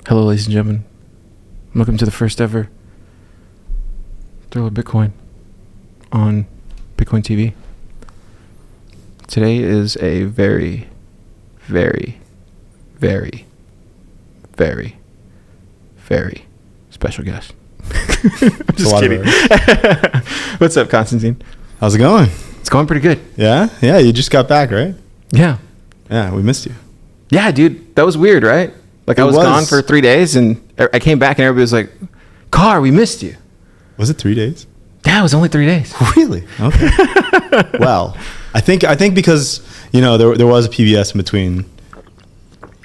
Hello, ladies and gentlemen. Welcome to the first ever Thriller Bitcoin on BitcoinTV. Today is a very, very, very, very, very special guest. I'm just kidding. What's up, Constantin? How's it going? It's going pretty good. Yeah? Yeah, you just got back, right? Yeah. Yeah, we missed you. Yeah, dude. That was weird, right? Like, I was gone for 3 days, and I came back, and everybody was like, Car, we missed you. Was it 3 days? Yeah, it was only 3 days. Really? Okay. Well, I think because, you know, there was a PBS in between,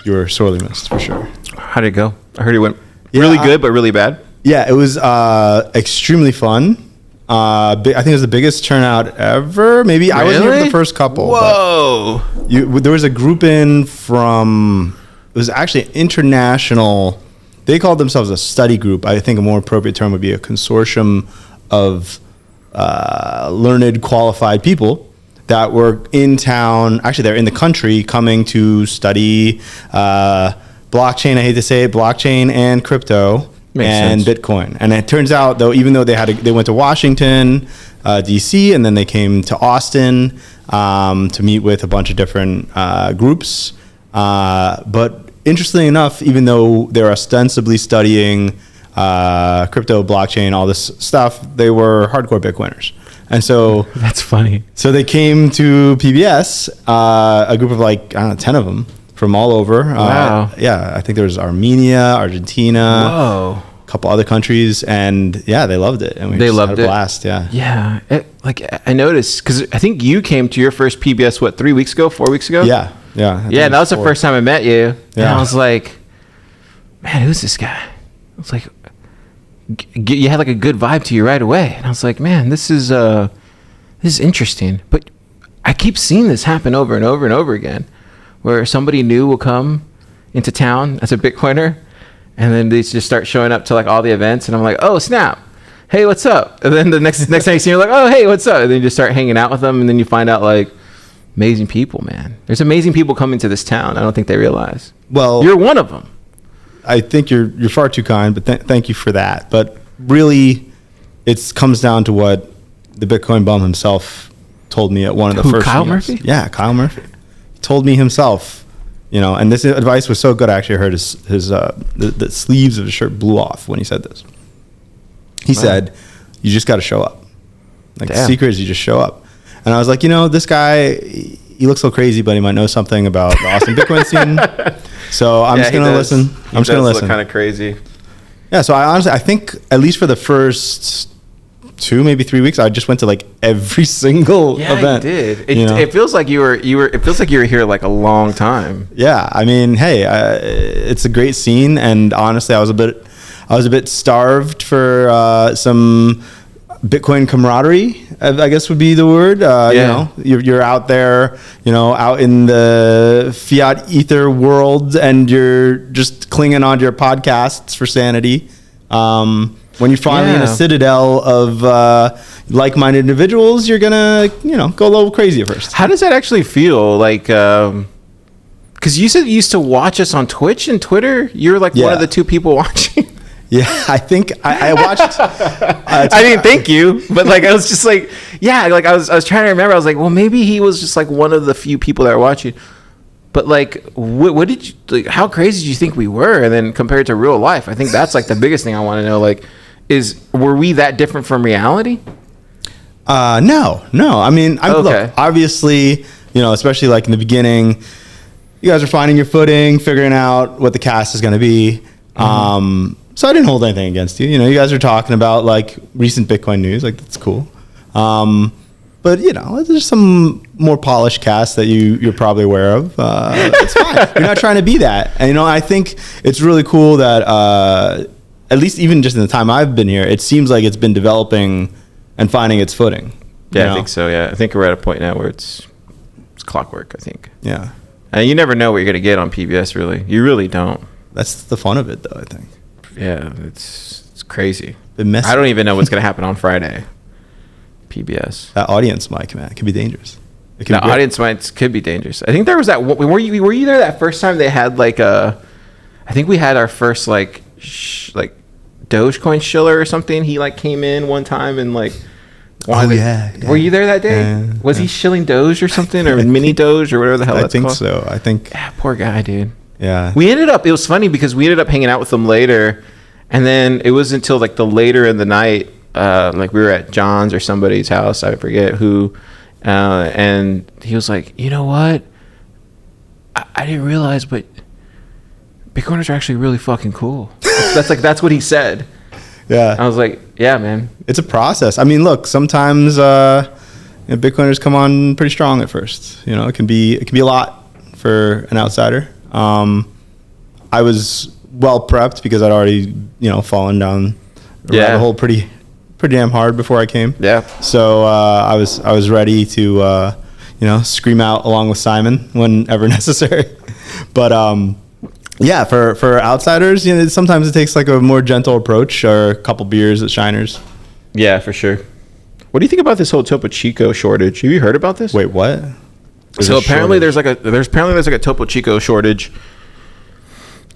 you were sorely missed, for sure. How did it go? I heard it went really good, but really bad. Yeah, it was extremely fun. I think it was the biggest turnout ever. Maybe I wasn't here for the first couple. Whoa. There was a group in from... It was actually international. They called themselves a study group. I think a more appropriate term would be a consortium of learned, qualified people that were in town. Actually, they're in the country coming to study blockchain. I hate to say it, blockchain and crypto. Makes and sense. Bitcoin. And it turns out, though, even though they went to Washington, D.C., and then they came to Austin to meet with a bunch of different groups. But interestingly enough, even though they're ostensibly studying crypto, blockchain, all this stuff, they were hardcore Bitcoiners. And so that's funny. So they came to PBS, a group of like, I don't know, 10 of them from all over. Wow. Yeah, I think there was Armenia, Argentina, a couple other countries, and yeah, they loved it. And we just had a blast. Yeah. Yeah. I noticed, because I think you came to your first PBS, 4 weeks ago? Yeah. Yeah. Yeah, that was the first time I met you. And I was like, man, who's this guy? I was like, you had like a good vibe to you right away. And I was like, man, this is interesting. But I keep seeing this happen over and over and over again, where somebody new will come into town as a Bitcoiner, and then they just start showing up to like all the events. And I'm like, oh, snap. Hey, what's up? And then the next time you see, you're like, oh, hey, what's up? And then you just start hanging out with them. And then you find out like, amazing people, man. There's amazing people coming to this town. I don't think they realize. Well, you're one of them. I think you're far too kind, but thank you for that. But really, it comes down to what the Bitcoin bum himself told me at one of the first Kyle meetings. Murphy? Yeah, Kyle Murphy. He told me himself, you know, and this advice was so good. I actually heard the sleeves of his shirt blew off when he said this. He said, you just got to show up. Like, the secret is you just show up. And I was like, you know, this guy, he looks so crazy, but he might know something about the Austin Bitcoin scene. So I'm just going to listen. I'm just going to listen. Look kind of crazy. Yeah. So I think at least for the first 2, maybe 3 weeks, I just went to like every single event. Yeah, you did. It feels like you were. It feels like you were here like a long time. Yeah. I mean, hey, it's a great scene, and honestly, I was a bit starved for some Bitcoin camaraderie, I guess would be the word. You know, you're out there, you know, out in the fiat ether world, and you're just clinging on to your podcasts for sanity. When you're finally in a citadel of like-minded individuals, you're gonna, you know, go a little crazy at first. How does that actually feel? Like, because you said you used to watch us on Twitch and Twitter. You're like one of the 2 people watching. Yeah, I think I watched. I didn't thank you, but like I was just like, yeah, like I was trying to remember. I was like, well, maybe he was just like one of the few people that were watching. But like, what did you like? How crazy did you think we were? And then compared to real life, I think that's like the biggest thing I want to know. Like, were we that different from reality? No. I mean, look, obviously, you know, especially like in the beginning, you guys are finding your footing, figuring out what the cast is going to be. So I didn't hold anything against you. You know, you guys are talking about like recent Bitcoin news. Like, that's cool. But you know, there's some more polished cast that you're probably aware of. It's fine. You're not trying to be that. And you know, I think it's really cool that at least even just in the time I've been here, it seems like it's been developing and finding its footing. Yeah, I think so. Yeah, I think we're at a point now where it's clockwork, I think. Yeah. And you never know what you're gonna get on PBS. Really, you really don't. That's the fun of it, though, I think. Yeah, it's crazy. I don't even know what's gonna happen on Friday. PBS. That audience mic, man, it could be dangerous. Audience mics could be dangerous. I think there was that. Were you there that first time they had like a I think we had our first like Dogecoin shiller or something. He like came in one time and like. Yeah. Were you there that day? Yeah, was he shilling Doge or something, or mini Doge or whatever the hell that's called? I think so. I think. Yeah, poor guy, dude. Yeah. It was funny because we ended up hanging out with him later, and then it was until like the later in the night, like we were at John's or somebody's house, I forget who, and he was like, you know what? I didn't realize, but Bitcoiners are actually really fucking cool. That's what he said. Yeah. I was like, yeah, man. It's a process. I mean, look, sometimes Bitcoiners come on pretty strong at first. It can be a lot for an outsider. I was well prepped because I'd already, fallen down the rabbit hole pretty damn hard before I came. Yeah. So I was ready to scream out along with Simon whenever necessary. But yeah, for outsiders, sometimes it takes like a more gentle approach or a couple beers at Shiners. Yeah, for sure. What do you think about this whole Topo Chico shortage? Have you heard about this? Wait, what? So apparently there's like a Topo Chico shortage,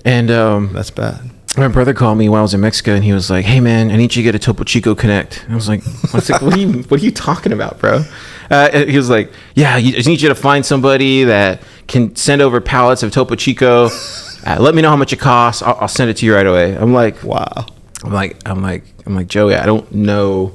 and that's bad. My brother called me while I was in Mexico, and he was like, "Hey man, I need you to get a Topo Chico Connect." And I was like, "What are you talking about, bro?" He was like, "Yeah, I just need you to find somebody that can send over pallets of Topo Chico. Let me know how much it costs. I'll send it to you right away." I'm like, wow. I'm like, Joey, I don't know.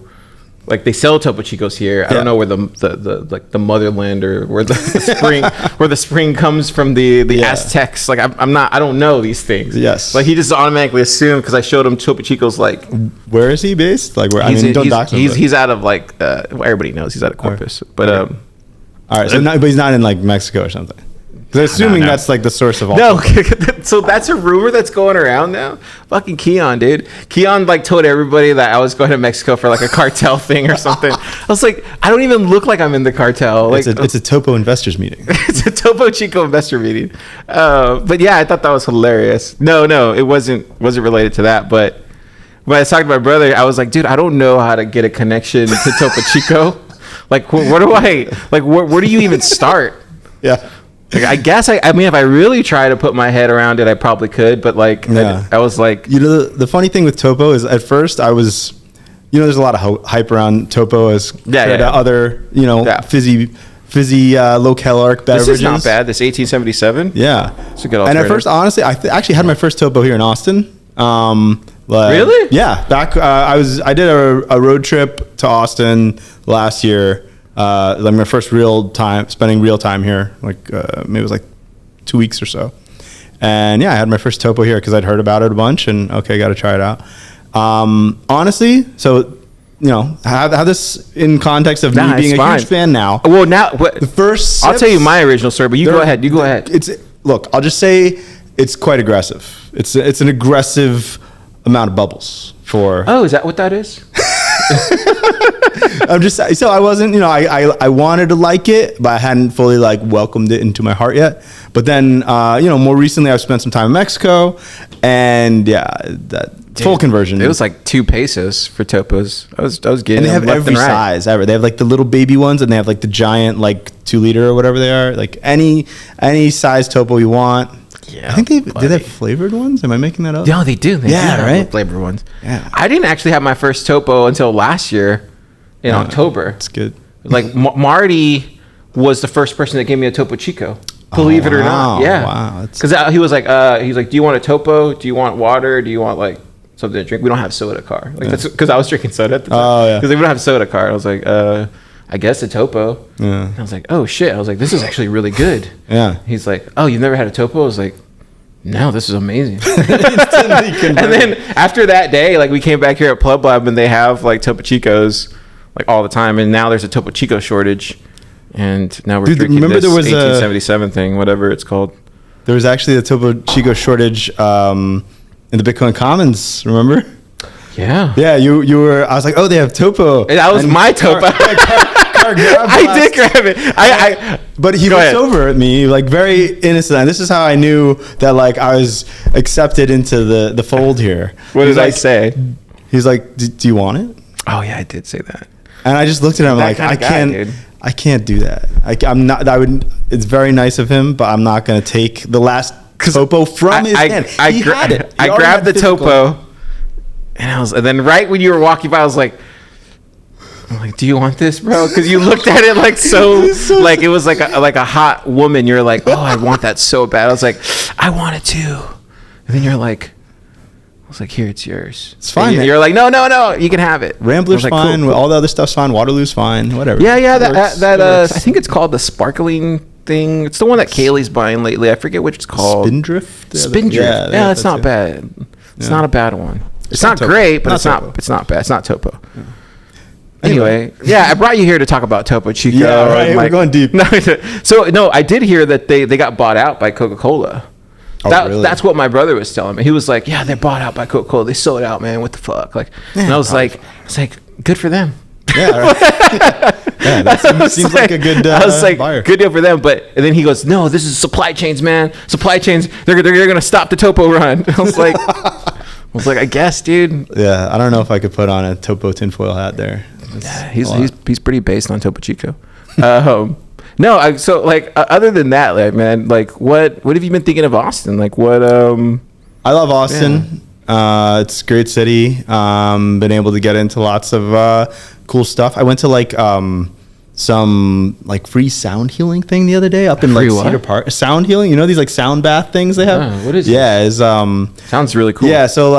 Like, they sell Topo Chicos here. I don't know where the motherland or where the spring comes from the Aztecs. Like, I don't know these things. Yes. Like, he just automatically assumed because I showed him Topo Chicos. Like, where is he based? Like, where? Don't dox him. He's out of like everybody knows he's out of Corpus. But all right. So but he's not in like Mexico or something. Because assuming that's like the source of all. No, so that's a rumor that's going around now. Fucking Keon, dude. Keon like told everybody that I was going to Mexico for like a cartel thing or something. I was like, I don't even look like I'm in the cartel. Like, it's a Topo investors meeting. It's a Topo Chico investor meeting. But yeah, I thought that was hilarious. No, it wasn't related to that. But when I was talking to my brother, I was like, dude, I don't know how to get a connection to Topo Chico. Like, where do you even start? Yeah. Like, I guess I mean, if I really try to put my head around it, I probably could. But like, I was like, the funny thing with Topo is at first I was, there's a lot of hype around Topo as compared to other, fizzy low caloric beverages. This is not bad. This 1877. Yeah, it's a good alternative. And at first, honestly, I actually had my first Topo here in Austin. Really? Yeah. Back I did a road trip to Austin last year. Like my first spending real time here, like maybe it was like 2 weeks or so. And yeah, I had my first Topo here because I'd heard about it a bunch and got to try it out. Honestly, so have this in context of me being a huge fan now. Well, now the first sips, I'll tell you my original story, but you go ahead. Look, I'll just say it's quite aggressive. It's an aggressive amount of bubbles for. Oh, is that what that is? I'm just so I wasn't, I wanted to like it, but I hadn't fully like welcomed it into my heart yet. But then, more recently, I've spent some time in Mexico, and full conversion. It was like 2 pesos for Topos. I was getting. And they have every size ever. They have like the little baby ones, and they have like the giant like 2 liter or whatever they are. Like any size Topo you want. Yeah, I think they have flavored ones. Am I making that up? No, they do. They do have flavored ones. Yeah, I didn't actually have my first Topo until last year in October. It's good. Like Marty was the first person that gave me a Topo Chico. Believe it or not. Yeah. Wow. Because he was like, do you want a Topo? Do you want water? Do you want like something to drink? We don't have soda car. Like that's because I was drinking soda at the time. Oh yeah. Because we don't have soda car. I was like, I guess a Topo. Yeah. And I was like, oh shit. I was like, this is actually really good. Yeah. He's like, oh, you've never had a Topo? I was like, no, this is amazing. And then after that day, like we came back here at Pleb Lab and they have like Topo Chicos like all the time. And now there's a Topo Chico shortage. And now we're drinking this 1877 thing, whatever it's called. There was actually a Topo Chico shortage in the Bitcoin Commons, remember? Yeah. Yeah, you were, I was like, oh, they have Topo. That was my Topo. I did grab it. But he looks over at me like very innocent. And this is how I knew that like I was accepted into the fold here. What did I say? He's like, do you want it? Oh yeah, I did say that. And I just looked at him like, I can't do that. I'm not. It's very nice of him, but I'm not going to take the last topo from his hand. He had it. I grabbed the topo, and then right when you were walking by, I'm like, do you want this, bro? Because you looked at it like so like it was like a hot woman. You're like, oh, I want that so bad. I was like, I want it too. And then you're like, I was like, here, it's yours. It's fine. You're like, no, you can have it. Rambler's like, fine. cool. All the other stuff's fine. Waterloo's fine. Whatever. Yeah. That I think it's called the sparkling thing. It's the one that Kaylee's buying lately. I forget which it's called. Spindrift. Yeah, that's not bad. It's not a bad one. It's not great, but it's not bad. It's not topo. Yeah. Anyway, I brought you here to talk about Topo Chico. Yeah, right. We're going deep. So I did hear that they got bought out by Coca-Cola. Really? That's what my brother was telling me. He was like, yeah, they're bought out by Coca-Cola. They sold out, man. What the fuck? Like, and I was like, good for them. Yeah, right. That seems like a good I was like, buyer. Good deal for them. And then he goes, no, this is supply chains, man. Supply chains. They're going to stop the Topo run. I was like, I guess, dude. Yeah, I don't know if I could put on a Topo tinfoil hat there. Yeah, he's pretty based on Topo Chico. No, other than that, like, man, like, what have you been thinking of Austin? Like, what? I love Austin. Yeah. It's a great city. Been able to get into lots of cool stuff. I went to some free sound healing thing the other day up in Cedar Park. Sound healing, these like sound bath things they have. What is it? Yeah, sounds really cool. Yeah, so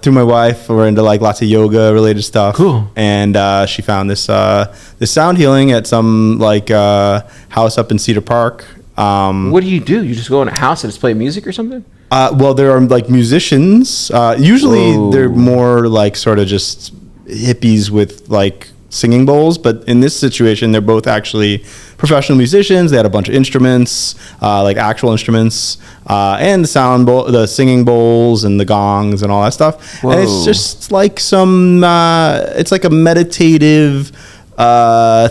through my wife, we're into lots of yoga related stuff. Cool. And she found this sound healing at some house up in Cedar Park. What do? You just go in a house and just play music or something? Well, there are musicians. Usually they're more sort of just hippies with singing bowls, but in this situation they're both actually professional musicians. They had a bunch of instruments, actual instruments, and the singing bowls and the gongs and all that stuff. Whoa. And it's just it's like a meditative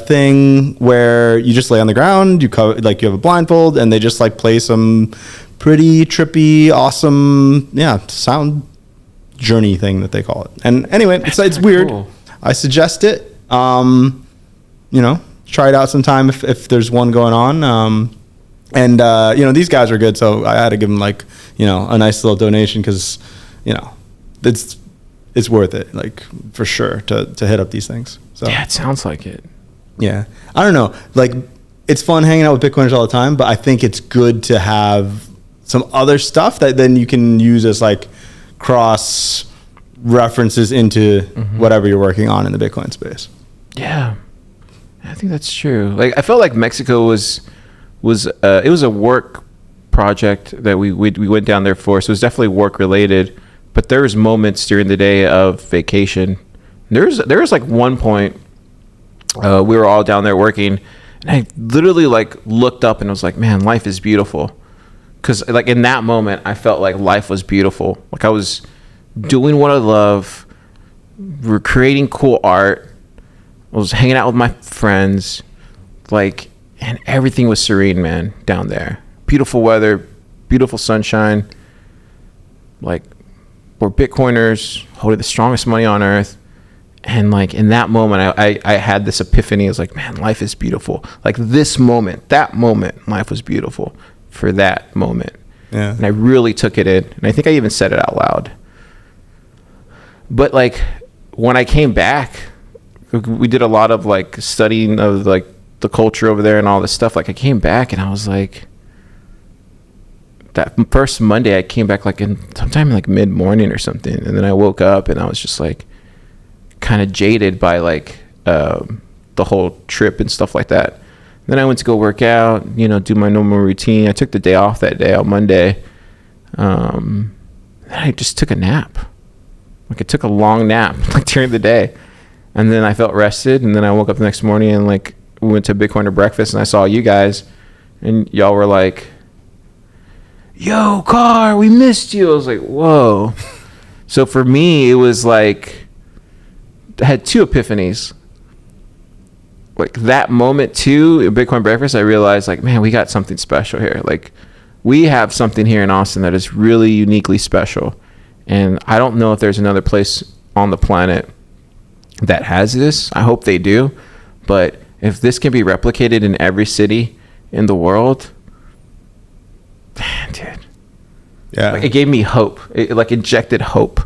thing where you just lay on the ground, you have a blindfold, and they just play some pretty trippy, awesome, sound journey thing that they call it. And anyway, it's weird. Cool. I suggest it. Try it out sometime if there's one going on. These guys are good, so I had to give them a nice little donation because, it's worth it, for sure to hit up these things. So yeah, it sounds like it. Yeah, I don't know, it's fun hanging out with Bitcoiners all the time, but I think it's good to have some other stuff that then you can use as cross references into whatever you're working on in the Bitcoin space. Yeah, I think that's true. I felt like Mexico was it was a work project that we went down there for, so it was definitely work related. But there was moments during the day of vacation. There was one point we were all down there working, and I literally looked up and was like, man, life is beautiful. Because in that moment, I felt like life was beautiful. I was doing what I love. We're creating cool art. I was hanging out with my friends, and everything was serene, man, down there. Beautiful weather, beautiful sunshine. We're Bitcoiners holding the strongest money on earth. And in that moment, I had this epiphany. I was like, man, life is beautiful. This moment, that moment, life was beautiful for that moment. Yeah. And I really took it in. And I think I even said it out loud. But when I came back, we did a lot of studying of the culture over there and all this stuff. I came back and I was that first Monday I came back sometime mid morning or something, and then I woke up and I was just kind of jaded by the whole trip and stuff like that. Then I went to go work out, do my normal routine. I took the day off that day on Monday. Then I just took a nap. I took a long nap during the day. And then I felt rested, and then I woke up the next morning and we went to Bitcoiner breakfast, and I saw you guys, and y'all were like, yo, Car, we missed you. I was like, whoa. So for me, it was I had two epiphanies. That moment too, at Bitcoin breakfast, I realized man, we got something special here. We have something here in Austin that is really uniquely special. And I don't know if there's another place on the planet that has this. I hope they do. But if this can be replicated in every city in the world, Man, dude. Yeah. Like, it gave me hope. It like injected hope.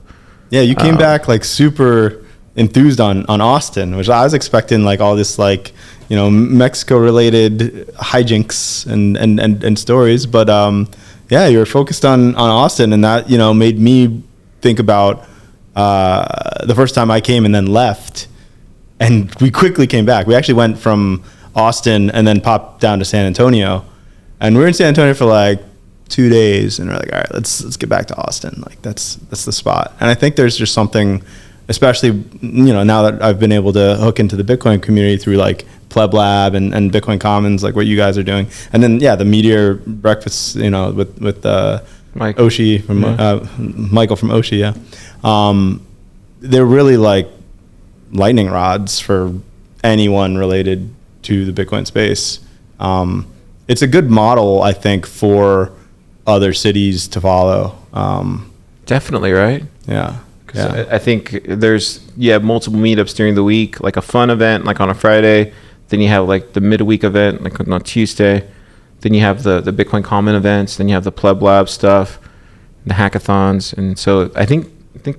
Yeah, you came back like super enthused on Austin, which I was expecting like all this like, you know, Mexico related hijinks and stories, but yeah, you were focused on Austin, and that, you know, made me think about the first time I came and then left, and we quickly came back. We actually went from Austin and then popped down to San Antonio, and we were in San Antonio for like 2 days, and we're like, all right, let's get back to Austin. Like that's the spot. And I think there's just something, especially, you know, now that I've been able to hook into the Bitcoin community through like Pleb Lab and Bitcoin Commons, like what you guys are doing, and then the Meteor breakfasts, you know, with Mike. Oshi from Michael from Oshi. They're really like lightning rods for anyone related to the Bitcoin space. It's a good model, I think, for other cities to follow. Definitely, right? Yeah. Yeah. I think there's multiple meetups during the week, like a fun event like on a Friday, then you have like the midweek event like on Tuesday, then you have the Bitcoin Common events, then you have the Pleb Lab stuff, the hackathons. And so I think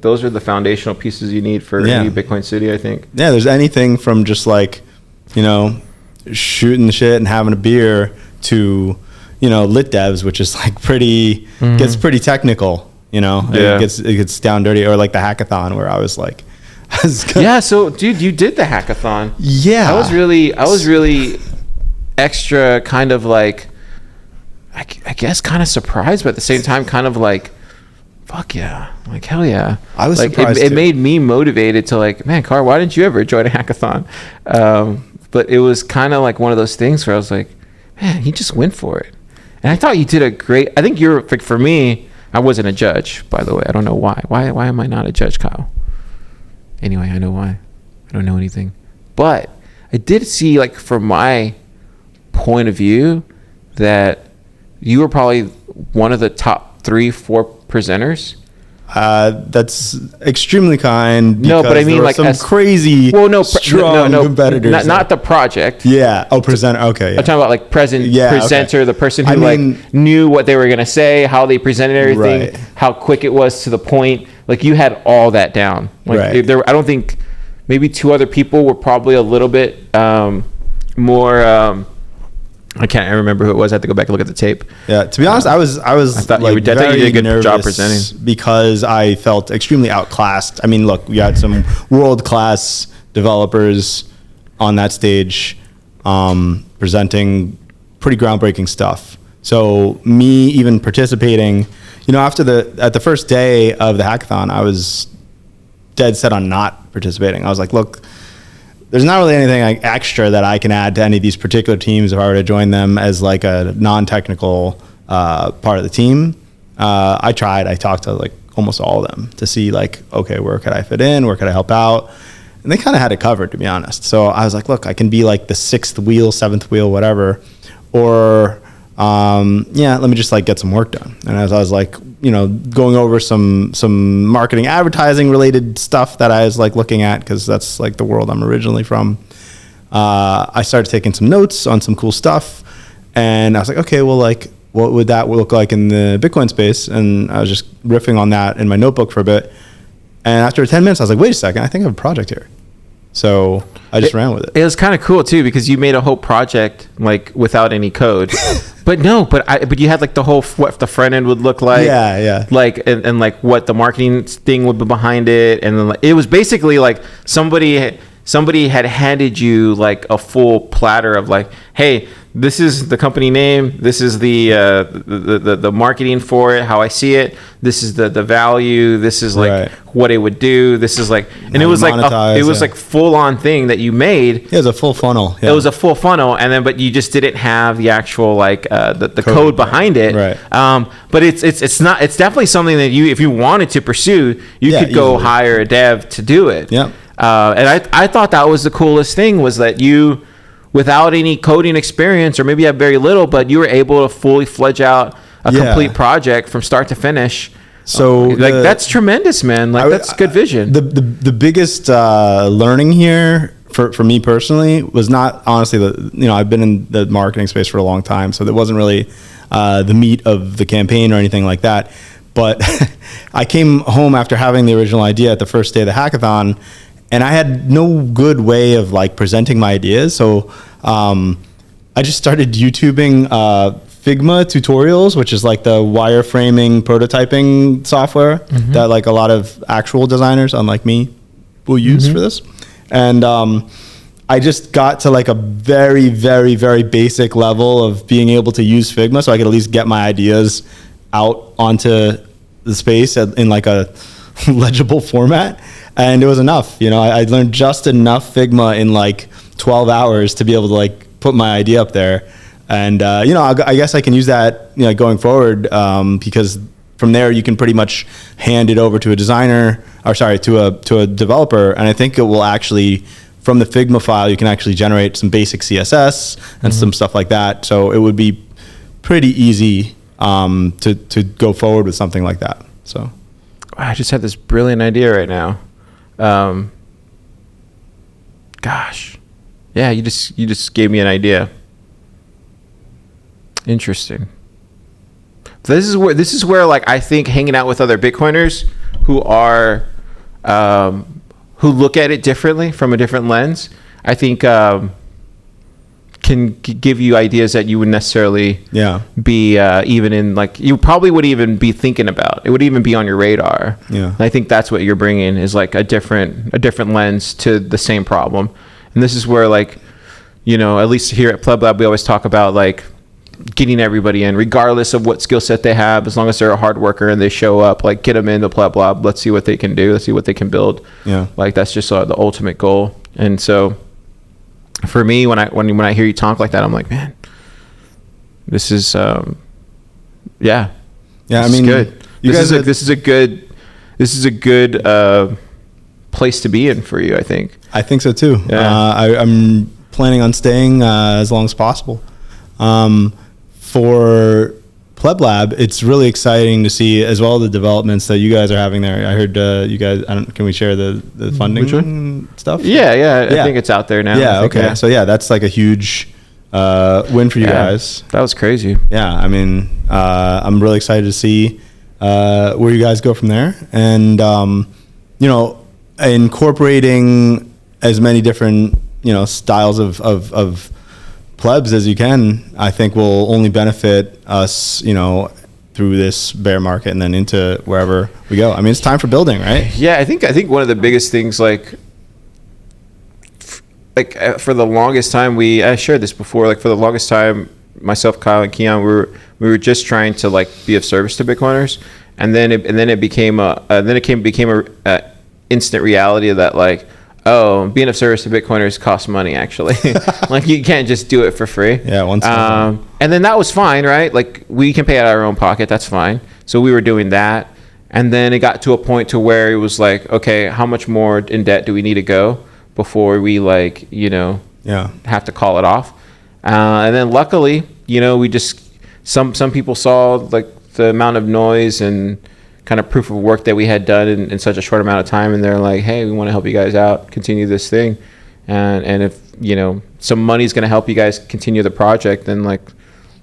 those are the foundational pieces you need for any Bitcoin city, I think. Yeah, there's anything from just like, you know, shooting the shit and having a beer to, you know, lit devs, which is like pretty gets pretty technical, you know. Yeah. It gets down dirty, or like the hackathon where I was like so dude, you did the hackathon. Yeah. I was really extra kind of like I guess kind of surprised, but at the same time kind of like fuck yeah, like hell yeah. I was like surprised it made me motivated to like, man, Car, why didn't you ever join a hackathon? But it was kind of like one of those things where I was like, man, he just went for it. And I thought you did a great, I think you're, for me, I wasn't a judge, by the way. I don't know why. Why am I not a judge, Kyle? Anyway, I know why. I don't know anything. But I did see, like, from my point of view, that you were probably one of the top 3-4 presenters. That's extremely kind. No, but I mean, like, some crazy, strong competitors. Not the project. Yeah. Oh, presenter. Okay. Yeah. I'm talking about like presenter, the person who like knew what they were gonna say, how they presented everything, how quick it was to the point. Like you had all that down. Like I don't think, maybe 2 other people were probably a little bit more. I can't remember who it was. I have to go back and look at the tape. Yeah, to be honest, I thought like, you did a good job presenting, because I felt extremely outclassed. I mean, look, we had some world-class developers on that stage presenting pretty groundbreaking stuff. So me even participating, you know, at the first day of the hackathon, I was dead set on not participating. I was like, look, there's not really anything like extra that I can add to any of these particular teams if I were to join them as like a non-technical part of the team. I talked to like almost all of them to see like, okay, where could I fit in? Where could I help out? And they kind of had it covered, to be honest. So I was like, look, I can be like the 6th wheel, 7th wheel, whatever. Or let me just like get some work done. And as I was like, you know, going over some marketing, advertising related stuff that I was like looking at, because that's like the world I'm originally from, I started taking some notes on some cool stuff, and I was like, okay, well, like, what would that look like in the Bitcoin space? And I was just riffing on that in my notebook for a bit, and after 10 minutes I was like, wait a second, I think I have a project here. So I just ran with it. It was kind of cool too, because you made a whole project like without any code. But you had like the whole, what the front end would look like. Yeah. Like, and like what the marketing thing would be behind it. And then like, it was basically like somebody had handed you like a full platter of like, hey, this is the company name. This is the marketing for it, how I see it. This is the value. This is like what it would do. This is like, and it was like like full on thing that you made. Yeah, it was a full funnel. Yeah. It was a full funnel, and then but you just didn't have the actual like the code behind it. Right. But it's definitely something that if you wanted to pursue, you could go hire a dev to do it. Yeah. And I thought that was the coolest thing, was that you, without any coding experience, or maybe you have very little, but you were able to fully fledge out a complete project from start to finish. So like that's tremendous, man. Like that's good vision. The biggest learning here for me personally was not honestly I've been in the marketing space for a long time, so there wasn't really the meat of the campaign or anything like that. But I came home after having the original idea at the first day of the hackathon, and I had no good way of like presenting my ideas. So I just started YouTubing Figma tutorials, which is like the wireframing prototyping software that like a lot of actual designers, unlike me, will use for this. And I just got to like a very, very, very basic level of being able to use Figma so I could at least get my ideas out onto the space in like a legible format. And it was enough. You know, I learned just enough Figma in like 12 hours to be able to like put my idea up there. And, you know, I guess I can use that, you know, going forward, because from there you can pretty much hand it over to a designer, or sorry, to a developer. And I think it will actually, from the Figma file, you can actually generate some basic CSS and some stuff like that. So it would be pretty easy to go forward with something like that. So I just had this brilliant idea right now. Gosh, yeah, you just gave me an idea. Interesting. This is where like I think hanging out with other Bitcoiners who are who look at it differently from a different lens, I think can give you ideas that you wouldn't necessarily be even in, like you probably would even be thinking about. It would even be on your radar. Yeah. And I think that's what you're bringing is like a different lens to the same problem. And this is where, like, you know, at least here at Pleb Lab, we always talk about like getting everybody in, regardless of what skill set they have, as long as they're a hard worker and they show up, like get them into Pleb Lab. Let's see what they can do. Let's see what they can build. Yeah. Like that's just the ultimate goal. And so for me, when I hear you talk like that, I'm like, man, this is, yeah. I mean, good. This is a good place to be in for you, I think. I think so too. Yeah. I'm planning on staying as long as possible. For Pleb Lab, it's really exciting to see as well the developments that you guys are having there. I heard you guys. can we share the funding stuff? Yeah. I think it's out there now. Yeah. Okay. So yeah, that's like a huge win for you guys. That was crazy. Yeah. I mean, I'm really excited to see where you guys go from there, and you know, incorporating as many different, you know, styles of plebs as you can, I think will only benefit us, you know, through this bear market and then into wherever we go. I mean, it's time for building, right? Yeah, I think one of the biggest things, like for the longest time, I shared this before, like for the longest time, myself, Kyle, and Keon, we were just trying to like be of service to Bitcoiners, and then it became a instant reality that like, oh, being of service to Bitcoiners costs money, actually. Like, you can't just do it for free. Yeah, and then that was fine, right? Like, we can pay out of our own pocket. That's fine. So we were doing that. And then it got to a point to where it was like, okay, how much more in debt do we need to go before we, like, you know, have to call it off? And then luckily, you know, we just, some people saw, like, the amount of noise and kind of proof of work that we had done in such a short amount of time, and they're like, hey, we want to help you guys out, continue this thing, and if, you know, some money's going to help you guys continue the project, then like,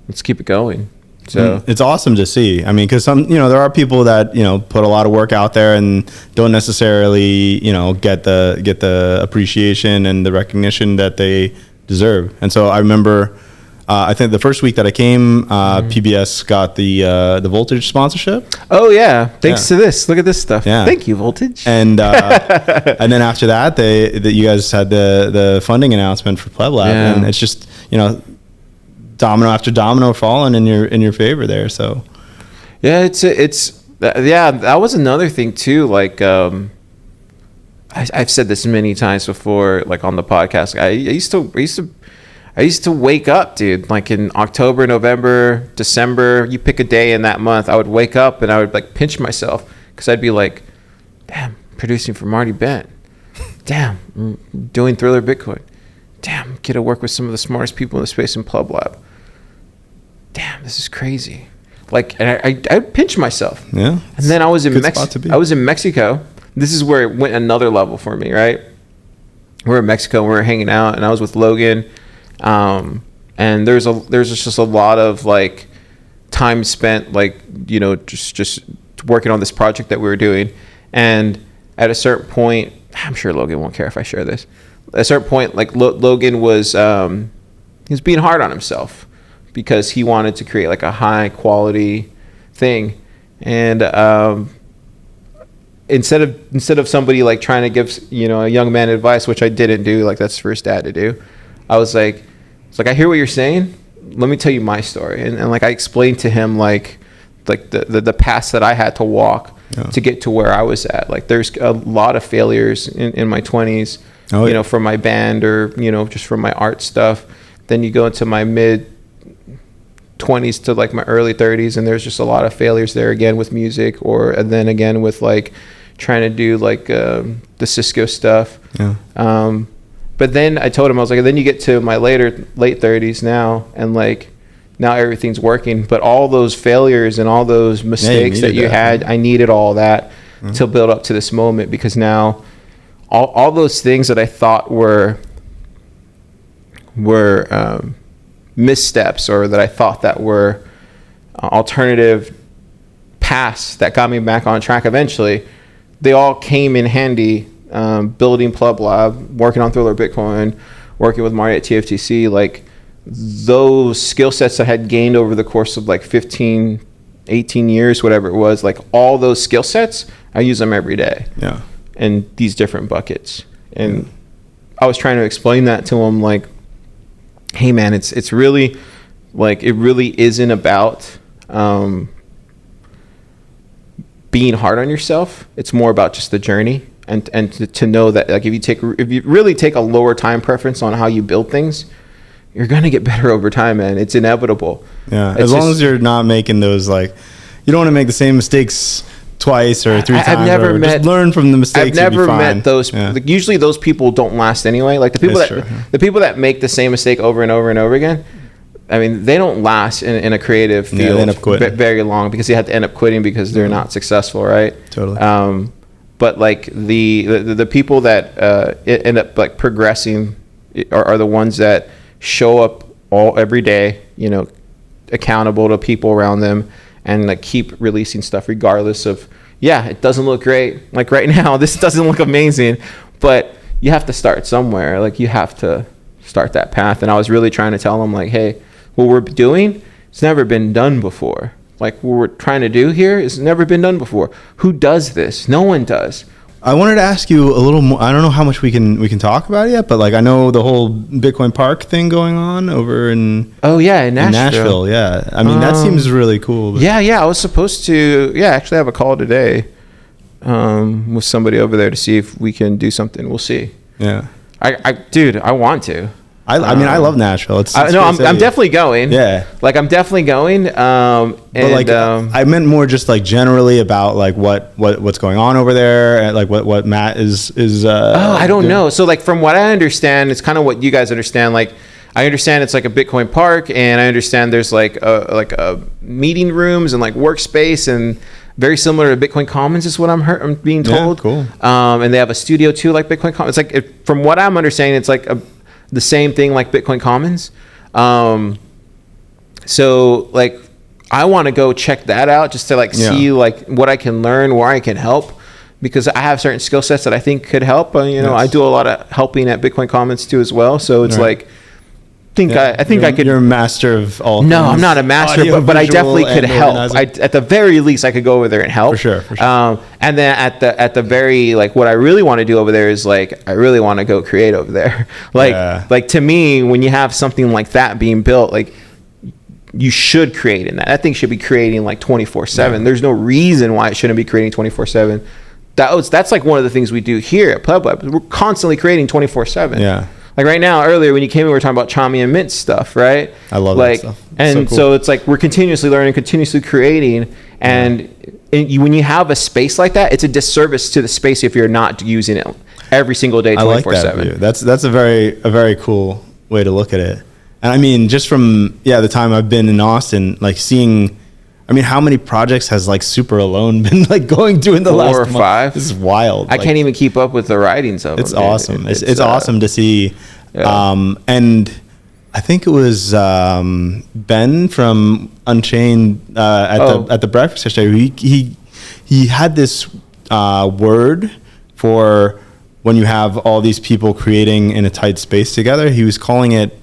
let's keep it going. So it's awesome to see. I mean, because there are people that, you know, put a lot of work out there and don't necessarily, you know, get the appreciation and the recognition that they deserve. And so I remember, I think the first week that I came, PBS got the Voltage sponsorship. Oh yeah, thanks to this. Look at this stuff. Yeah, thank you, Voltage. And and then after that, you guys had the funding announcement for Pleb Lab, and it's just, you know, domino after domino falling in your favor there. So yeah, that was another thing too. Like I've said this many times before, like on the podcast. I used to wake up, dude, like in October, November, December, you pick a day in that month, I would wake up and I would like pinch myself because I'd be like, damn, producing for Marty Bent. Damn, doing Thriller Bitcoin. Damn, get to work with some of the smartest people in the space in Pleb Lab. Damn, this is crazy. Like, and I'd pinch myself. Yeah. And then I was in Mexico. This is where it went another level for me, right? We're in Mexico, we were hanging out, and I was with Logan. And there's just a lot of like time spent like, you know, just working on this project that we were doing. And at a certain point, I'm sure Logan won't care if I share this. At a certain point, like Logan was, he was being hard on himself because he wanted to create like a high quality thing. And instead of somebody like trying to give, you know, a young man advice, which I didn't do, like that's for his dad to do, I was like, it's like, I hear what you're saying. Let me tell you my story. And like I explained to him like the path that I had to walk to get to where I was at. Like there's a lot of failures in my 20s, you know, from my band or, you know, just from my art stuff. Then you go into my mid 20s to like my early 30s, and there's just a lot of failures there again with music, and then again with like trying to do like the Cisco stuff. But then I told him, I was like, then you get to my late 30s now, and like now everything's working, but all those failures and all those mistakes that you had, I needed all that to build up to this moment, because now all those things that I thought were missteps, or that I thought that were alternative paths that got me back on track eventually, they all came in handy. Building Pleb Lab, working on Thriller Bitcoin, working with Marty at TFTC, like those skill sets I had gained over the course of like 15, 18 years, whatever it was, like all those skill sets, I use them every day. Yeah. In these different buckets. And I was trying to explain that to him, like, hey man, it's really like, it really isn't about being hard on yourself. It's more about just the journey. And to know that like if you really take a lower time preference on how you build things, you're gonna get better over time, man. It's inevitable. Yeah, as long as you're not making those, like, you don't want to make the same mistakes twice or three times. Just learn from the mistakes. I've never met those. Like, usually those people don't last anyway. Like the people that make the same mistake over and over and over again, I mean, they don't last in a creative field very long, because they have to end up quitting because they're not successful, right? Totally. But like the people that end up like progressing are the ones that show up every day, you know, accountable to people around them, and like keep releasing stuff regardless of, it doesn't look great. Like right now, this doesn't look amazing, but you have to start somewhere. Like you have to start that path. And I was really trying to tell them, like, hey, what we're doing, it's never been done before. Like what we're trying to do here has never been done before. Who does this? No one does. I wanted to ask you a little more. I don't know how much we can talk about it yet, but like I know the whole Bitcoin Park thing going on over in Nashville. Yeah, I mean that seems really cool. But. Yeah. I was supposed to actually have a call today with somebody over there to see if we can do something. We'll see. Yeah, I want to. I mean, I love Nashville. I'm definitely going. Yeah, like I'm definitely going. But like, I meant more just like generally about like what's going on over there, and like what Matt is. I don't know. So like from what I understand, it's kind of what you guys understand. Like I understand it's like a Bitcoin Park, and I understand there's like a meeting rooms and like workspace, and very similar to Bitcoin Commons is what I'm being told. Yeah, cool. And they have a studio too, like Bitcoin Commons. It's like from what I'm understanding, it's like the same thing like Bitcoin Commons. So like I want to go check that out just to like see like what I can learn, where I can help, because I have certain skill sets that I think could help. I do a lot of helping at Bitcoin Commons too as well. So it's like I think I could. You're a master of all. No, things. I'm not a master, but I definitely could help. At the very least, I could go over there and help. For sure. And then at the very like what I really want to do over there is like I really want to go create over there. Like to me, when you have something like that being built, like you should create in that. That thing should be creating like 24/7. There's no reason why it shouldn't be creating 24/7. That's like one of the things we do here at Pleb Lab. We're constantly creating 24/7. Yeah. Like right now, earlier when you came in, we were talking about Chami and Mint stuff, right? I love that stuff. And so it's like we're continuously learning, continuously creating. And when you have a space like that, it's a disservice to the space if you're not using it every single day, 24/7. I like that view. That's a very cool way to look at it. And I mean, just from the time I've been in Austin, like seeing, I mean, how many projects has like Super Alone been like going through in the last 4 or 5? This is wild. I can't even keep up with the writings of them. It's awesome. It's awesome to see. And I think it was Ben from Unchained at the breakfast yesterday. He had this word for when you have all these people creating in a tight space together. He was calling it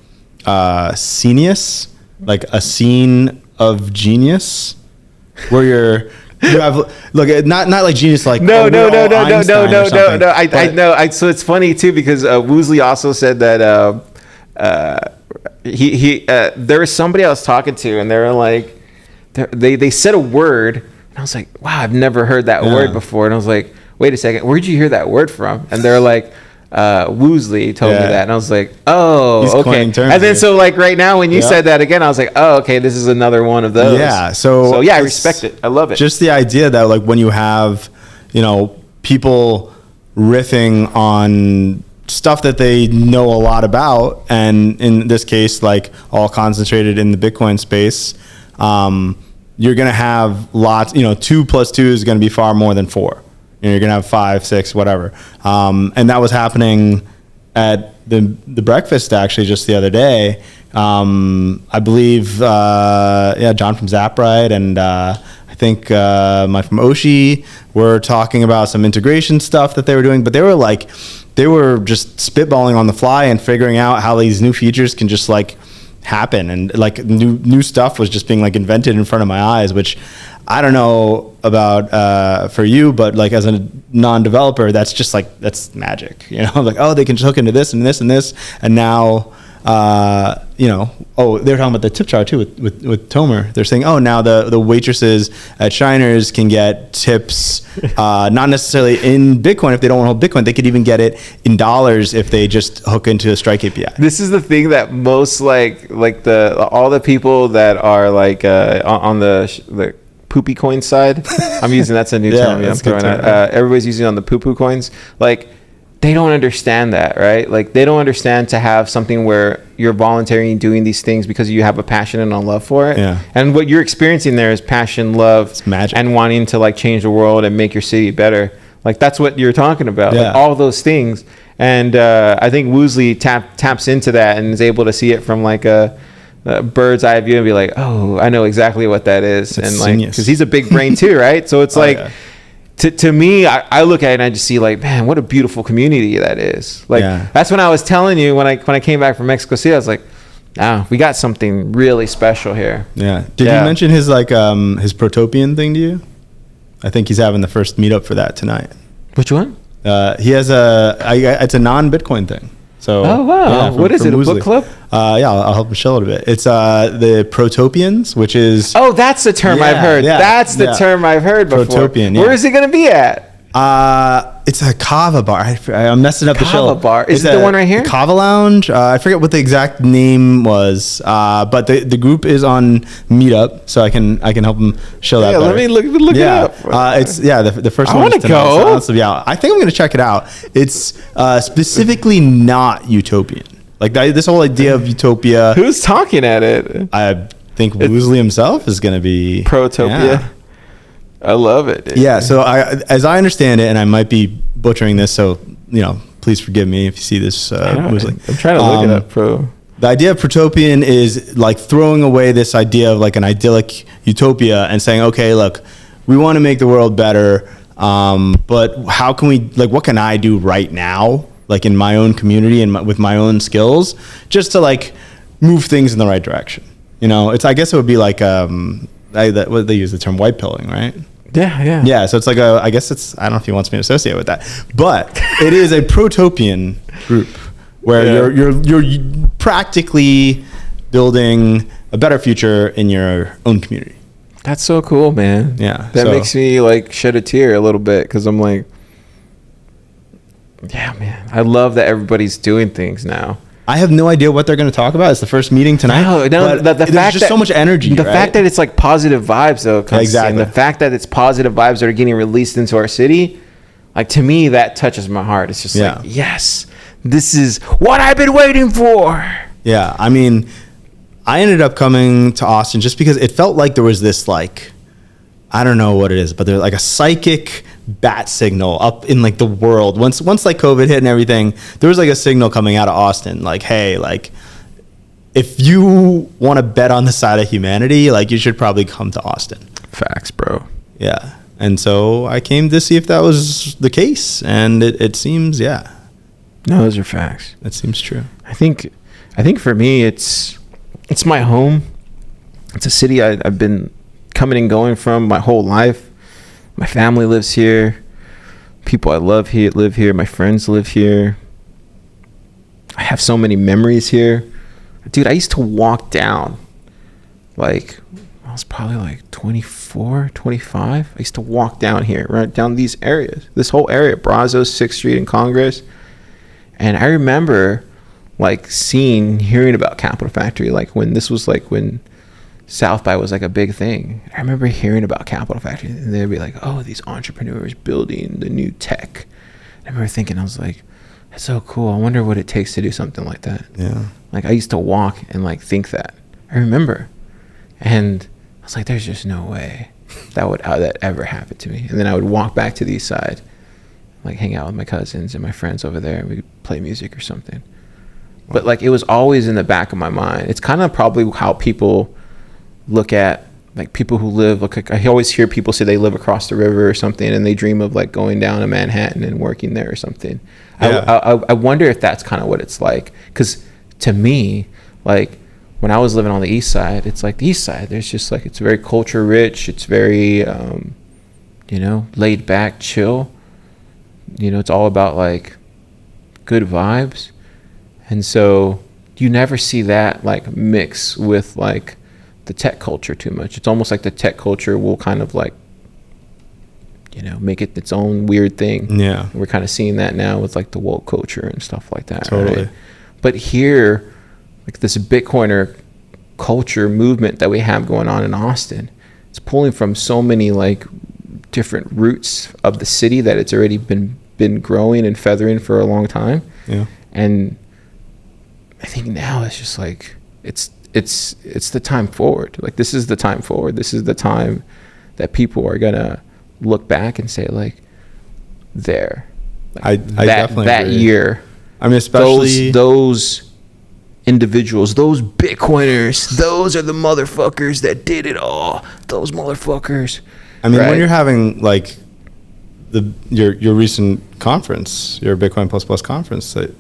scenius, like a scene of genius, where you have look not like genius like no. I know. So it's funny too because Woosley also said that there was somebody I was talking to and they were like they said a word and I was like, wow, I've never heard that word before, and I was like, wait a second, where'd you hear that word from? And they're like, Woosley told me that, and I was like, oh, he's okay. And then so like right now when you said that again, I was like, oh, okay, this is another one of those. Yeah. So yeah, I respect it. I love it. Just the idea that like when you have, people riffing on stuff that they know a lot about, and in this case, like all concentrated in the Bitcoin space, you're going to have lots, 2 + 2 is going to be far more than 4. You're going to have 5, 6, whatever. And that was happening at the breakfast actually just the other day. I believe, John from Zaprite and I think Mike from Oshi were talking about some integration stuff that they were doing, but they were just spitballing on the fly and figuring out how these new features can just like happen, and like new stuff was just being like invented in front of my eyes, which I don't know about for you, but like as a non-developer, that's just like, that's magic, like, oh, they can just hook into this and this and this, and now they're talking about the tip jar too with Tomer. They're saying, oh, now the waitresses at Shiners can get tips, not necessarily in Bitcoin if they don't want to hold Bitcoin. They could even get it in dollars if they just hook into a Strike API. This is the thing that most like all the people that are like on the poopy coin side. I'm using, that's a new term. I'm throwing out. Everybody's using it on the poo coins. Like, they don't understand that, right? Like, they don't understand to have something where you're voluntarily doing these things because you have a passion and a love for it. Yeah. And what you're experiencing there is passion, love, it's magic, and wanting to like change the world and make your city better. Like, that's what you're talking about. Yeah. Like, all those things. And I think Woosley taps into that and is able to see it from like a bird's eye view and be like, oh, I know exactly what that is. It's and like, genius. because he's a big brain too, right? So it's to me, I look at it and I just see like, man, what a beautiful community that is. Like, that's when I was telling you when I came back from Mexico City, I was like, we got something really special here. Yeah. Did you mention his like his Protopian thing to you? I think he's having the first meetup for that tonight. Which one? He has it's a non-Bitcoin thing. So, oh wow, what is it? Woosley. A book club? I'll help Michelle a little bit. It's the Protopians, which is that's the term I've heard. That's the term I've heard before. Protopian. Where is it going to be at? It's a kava bar. I'm messing up the show. Kava bar. Is it the one right here? Kava Lounge. I forget what the exact name was. But the group is on Meetup, so I can help them show that. Let me look it up. It's the first I one. I want to go. So, I think I'm going to check it out. It's specifically not utopian. Like this whole idea of utopia. Who's talking at it? I think Woosley himself is going to be Protopia. Yeah. I love it, dude. Yeah, so as I understand it, and I might be butchering this, so please forgive me if you see this. I'm trying to look it up, bro. The idea of Protopian is like throwing away this idea of like an idyllic utopia and saying, okay, look, we want to make the world better, but how can we, like, what can I do right now, like in my own community and with my own skills, just to like move things in the right direction? I guess it would be like what they use the term white pilling, right? Yeah. So it's like I don't know if he wants me to associate with that, but it is a Protopian group where you're practically building a better future in your own community. That's so cool, man. Yeah, that makes me like shed a tear a little bit because I'm like, yeah, man, I love that everybody's doing things now. I have no idea what they're going to talk about. It's the first meeting tonight. No, there's just so much energy. The fact that it's like positive vibes, though, exactly. And the fact that it's positive vibes that are getting released into our city, like, to me, that touches my heart. It's just like, yes, this is what I've been waiting for. Yeah, I mean, I ended up coming to Austin just because it felt like there was this like, I don't know what it is, but there's like a psychic bat signal up in like the world. Once like COVID hit and everything, there was like a signal coming out of Austin, like, hey, like if you want to bet on the side of humanity, like, you should probably come to Austin. Facts, bro. Yeah. And so I came to see if that was the case, and it seems, No, those are facts. That seems true. I think for me, it's my home. It's a city I've been coming and going from my whole life. My family lives here. People I love here live here. My friends live here. I have so many memories here. Dude, I used to walk down, like, I was probably like 24, 25. I used to walk down here, right down these areas, this whole area, Brazos, 6th Street and Congress. And I remember like hearing about Capital Factory, like when South by was like a big thing. I remember hearing about Capital Factory, and they'd be like, oh, these entrepreneurs building the new tech. I remember thinking, I was like, that's so cool. I wonder what it takes to do something like that. Yeah. Like, I used to walk and like think that. I remember. And I was like, there's just no way that ever happened to me. And then I would walk back to the east side, like hang out with my cousins and my friends over there, and we could play music or something. But like, it was always in the back of my mind. It's kind of probably how people look at like people who live, like I always hear people say they live across the river or something, and they dream of like going down to Manhattan and working there or something. Yeah. I wonder if that's kind of what it's like, because to me, like when I was living on the east side, it's like the east side, there's just like, it's very culture rich, it's very laid back, chill, it's all about like good vibes. And so you never see that like mix with like the tech culture too much. It's almost like the tech culture will kind of like, make it its own weird thing. Yeah. We're kind of seeing that now with like the woke culture and stuff like that. Totally. Right? But here, like this Bitcoiner culture movement that we have going on in Austin, it's pulling from so many like different roots of the city that it's already been growing and feathering for a long time. Yeah. And I think now it's just like, it's the time forward. Like, this is the time forward. This is the time that people are gonna look back and say like, there, like, I definitely that agree. year. I mean, especially those individuals, those Bitcoiners, those are the motherfuckers that did it all. Those motherfuckers. I mean, right? when you're having like your recent conference, your Bitcoin plus conference, that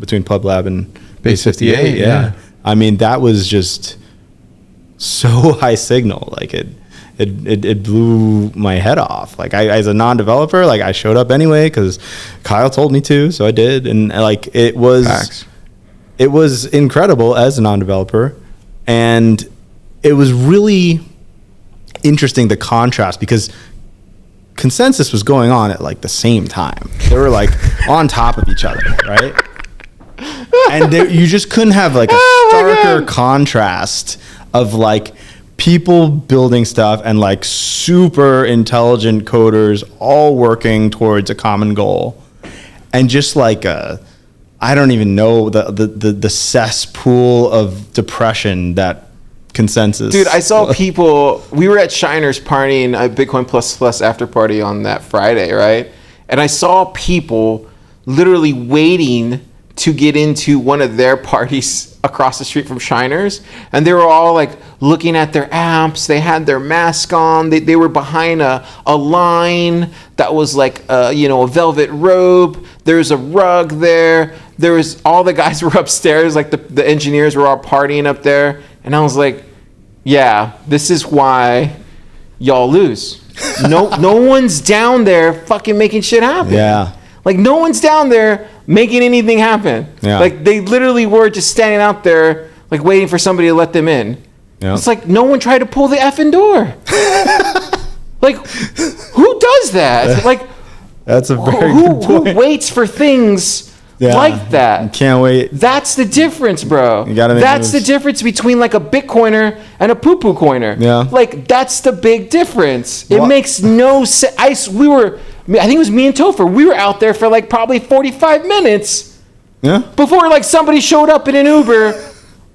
between Pleb Lab and Base 58, yeah. I mean, that was just so high signal. Like it blew my head off. Like I, as a non-developer, like I showed up anyway because Kyle told me to, so I did. And like it was incredible as a non-developer, and it was really interesting, the contrast, because Consensus was going on at like the same time. They were like on top of each other, right? And you just couldn't have like a starker contrast of like people building stuff and like super intelligent coders all working towards a common goal, and just like I don't even know the cesspool of depression that Consensus. Dude, I saw people. We were at Shiner's partying at Bitcoin Plus after party on that Friday, right? And I saw people literally waiting to get into one of their parties across the street from Shiner's, and they were all like looking at their apps. They had their mask on. They were behind a line that was like a velvet robe. There's a rug there. There was, all the guys were upstairs, like the engineers were all partying up there. And I was like, yeah, this is why y'all lose. No one's down there fucking making shit happen. Yeah. Like, no one's down there making anything happen. Yeah. Like, they literally were just standing out there, like, waiting for somebody to let them in. Yeah. It's like, no one tried to pull the effing door. Like, who does that? Like, that's a very good point. Who waits for things like that? You can't wait. That's the difference, bro. You gotta make That's moves. the difference between like a Bitcoiner and a poo-poo coiner. Yeah. Like, that's the big difference. It What? makes no sense. I think it was me and Topher. We were out there for like probably 45 minutes Yeah. before like somebody showed up in an Uber,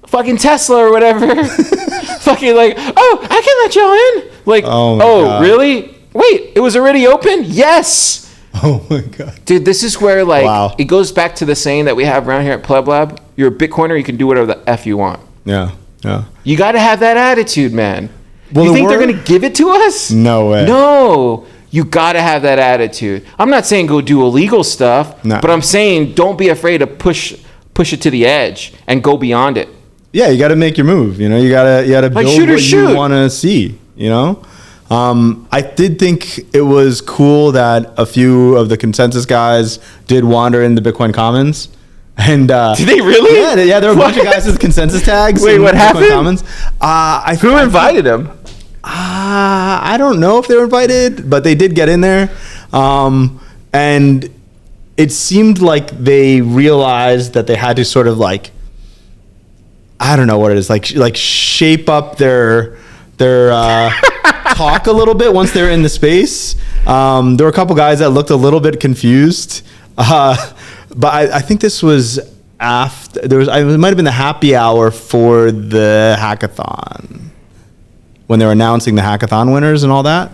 fucking Tesla or whatever. Fucking like, oh, I can let y'all in. Like, Oh my God. Really? Wait, it was already open? Yes. Oh my God. Dude, this is where like Wow. it goes back to the saying that we have around here at Pleb Lab. You're a Bitcoiner, you can do whatever the F you want. Yeah. Yeah. You got to have that attitude, man. Well, you think they're going to give it to us? No way. No. You got to have that attitude. I'm not saying go do illegal stuff, but I'm saying don't be afraid to push it to the edge and go beyond it. Yeah, you got to make your move. You know, you got to build what you want to see, you know? I did think it was cool that a few of the consensus guys did wander in the Bitcoin Commons. And did they really? Yeah, there were a bunch of guys with consensus tags. Wait, what happened? Commons. Who invited them? I don't know if they were invited, but they did get in there. And it seemed like they realized that they had to sort of like, I don't know what it is, like shape up their talk a little bit once they're in the space. There were a couple guys that looked a little bit confused. But I think this was after it might have been the happy hour for the hackathon when they were announcing the hackathon winners and all that.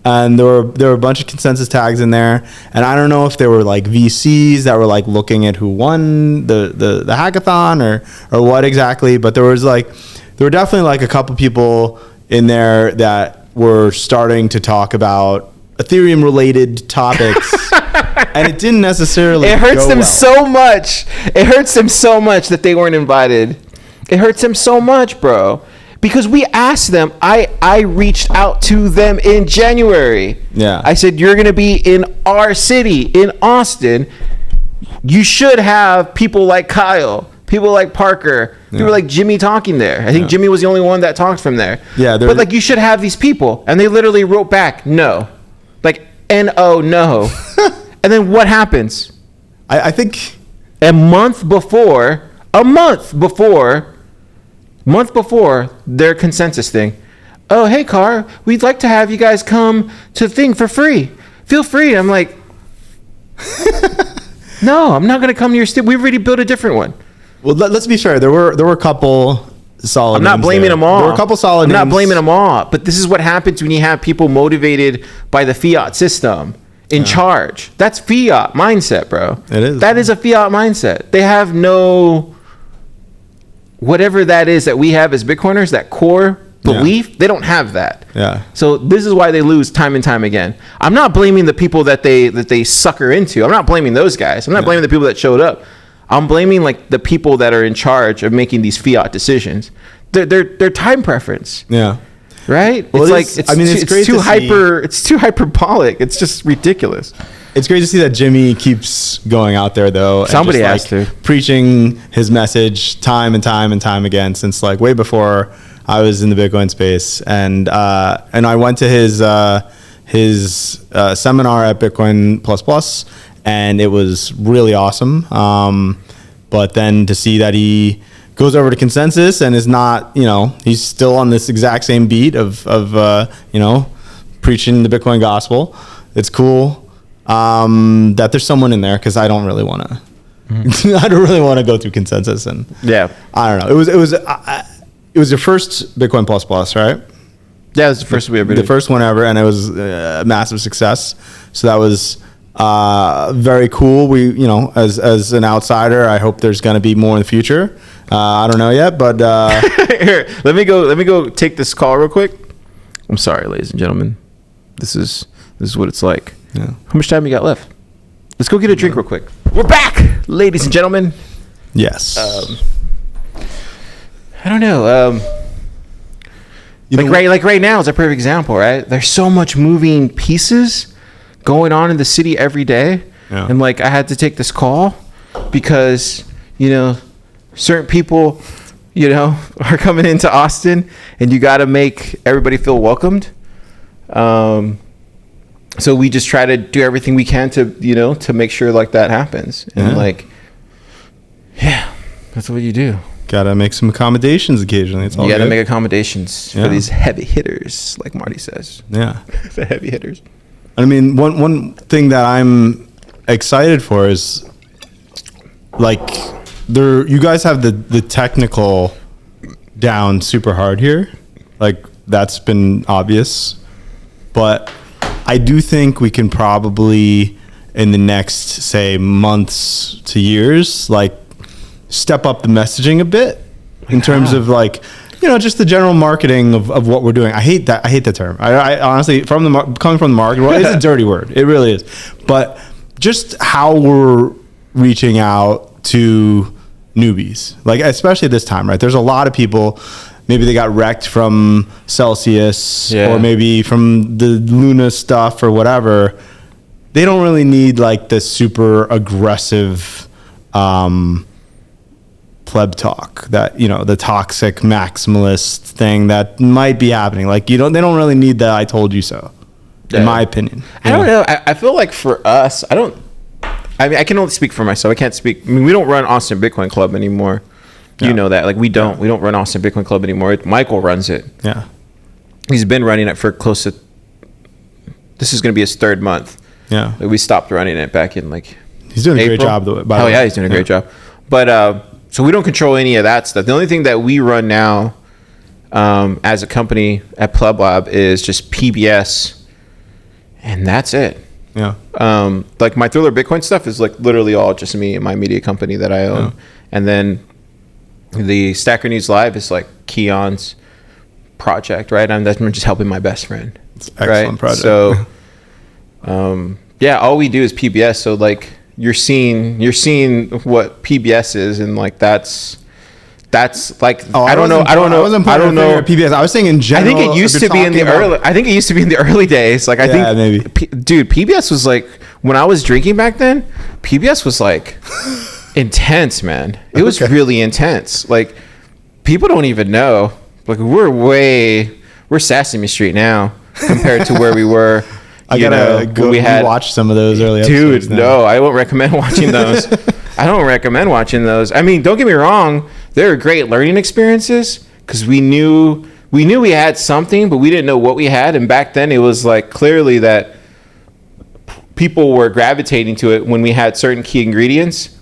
And there were a bunch of consensus tags in there, and I don't know if they were like VCs that were like looking at who won the hackathon or what exactly. But there were definitely like a couple people in there that were starting to talk about Ethereum related topics. And it didn't necessarily It hurts them well. so much. It hurts them so much that they weren't invited. It hurts them so much, bro. Because we asked them, I reached out to them in January. Yeah. I said, you're going to be in our city, in Austin. You should have people like Kyle, people like Parker, people like Jimmy talking there. I think Jimmy was the only one that talked from there. Yeah, but like, you should have these people. And they literally wrote back, no. Like, N-O, no. And then what happens? I think a month before their consensus thing. Oh, hey, Car, we'd like to have you guys come to the thing for free. Feel free. I'm like, no, I'm not going to come to your state. We've already built a different one. Well, let's be fair. There were a couple solid. I'm not blaming them all. There were a couple solid. I'm not blaming them all. But this is what happens when you have people motivated by the fiat system in charge. That's fiat mindset, bro. It is. That is a fiat mindset. They have no, whatever that is that we have as Bitcoiners, that core belief, they don't have that. Yeah. So this is why they lose time and time again. I'm not blaming the people that they sucker into. I'm not blaming those guys. I'm not blaming the people that showed up. I'm blaming like the people that are in charge of making these fiat decisions. Their time preference. Yeah. Right? Well, it's too hyperbolic. It's just ridiculous. It's great to see that Jimmy keeps going out there though. Somebody and has to. Preaching his message time and time again since like way before I was in the Bitcoin space. And I went to his seminar at Bitcoin++, and it was really awesome. But then to see that he goes over to consensus and is not, he's still on this exact same beat of preaching the Bitcoin gospel. It's cool that there's someone in there, because I don't really want to. I don't really want to go through consensus, and I don't know. It was your first Bitcoin++, right? Yeah, it was the first we ever did. The first one ever, and it was a massive success. So that was very cool. We, as an outsider, I hope there's going to be more in the future. I don't know yet, but here, let me go take this call real quick. I'm sorry, ladies and gentlemen. This is what it's like. Yeah. How much time you got left? Let's go get a drink real quick. We're back, ladies and gentlemen. Yes. I don't know. Right now is a perfect example, right? There's so much moving pieces going on in the city every day. Yeah. And I had to take this call because, certain people, are coming into Austin, and you got to make everybody feel welcomed. So we just try to do everything we can to make sure that happens. And that's what you do. Gotta make some accommodations occasionally. It's all you gotta good. make accommodations for these heavy hitters, like Marty says. Yeah. The heavy hitters. I mean, one thing that I'm excited for is you guys have the technical down super hard here. That's been obvious. But I do think we can probably, in the next, say, months to years, step up the messaging a bit. in terms of like, just the general marketing of what we're doing. I hate the term. I honestly, coming from the market world, it's a dirty word. It really is. But just how we're reaching out to newbies, like especially at this time, right? There's a lot of people, maybe they got wrecked from Celsius or maybe from the Luna stuff or whatever. They don't really need like the super aggressive pleb talk that, the toxic maximalist thing that might be happening. Like, they don't really need the I told you so, in my opinion. I don't know. I feel like for us, I can only speak for myself. I can't speak. We don't run Austin Bitcoin Club anymore. You know that. Like, we don't run Austin Bitcoin Club anymore. Michael runs it. Yeah. He's been running it for close to, this is going to be his 3rd month. Yeah. Like, we stopped running it back in like he's doing April. A great job, though. Oh, yeah, he's doing a great job. But, so we don't control any of that stuff. The only thing that we run now as a company at Pleb Lab is just PBS, and that's it. Yeah. Like my Thriller Bitcoin stuff is like literally all just me and my media company that I own. Yeah. And then the Stacker News Live is like Keon's project, right? I'm just helping my best friend. It's an excellent project. So, all we do is PBS. So like, you're seeing what PBS is, and like that's like I don't know. I wasn't know PBS. I was saying in general. I think it used to be in the early days. Like I think maybe. Dude, PBS was like, when I was drinking back then, PBS was like intense, man. It was really intense. Like, people don't even know. Like, we're Sesame Street now compared to where we were. I gotta go watch some of those early episodes. Dude, no, I won't recommend watching those. I don't recommend watching those. I mean, don't get me wrong, they were great learning experiences because we knew we had something, but we didn't know what we had. And back then, it was like clearly that people were gravitating to it when we had certain key ingredients,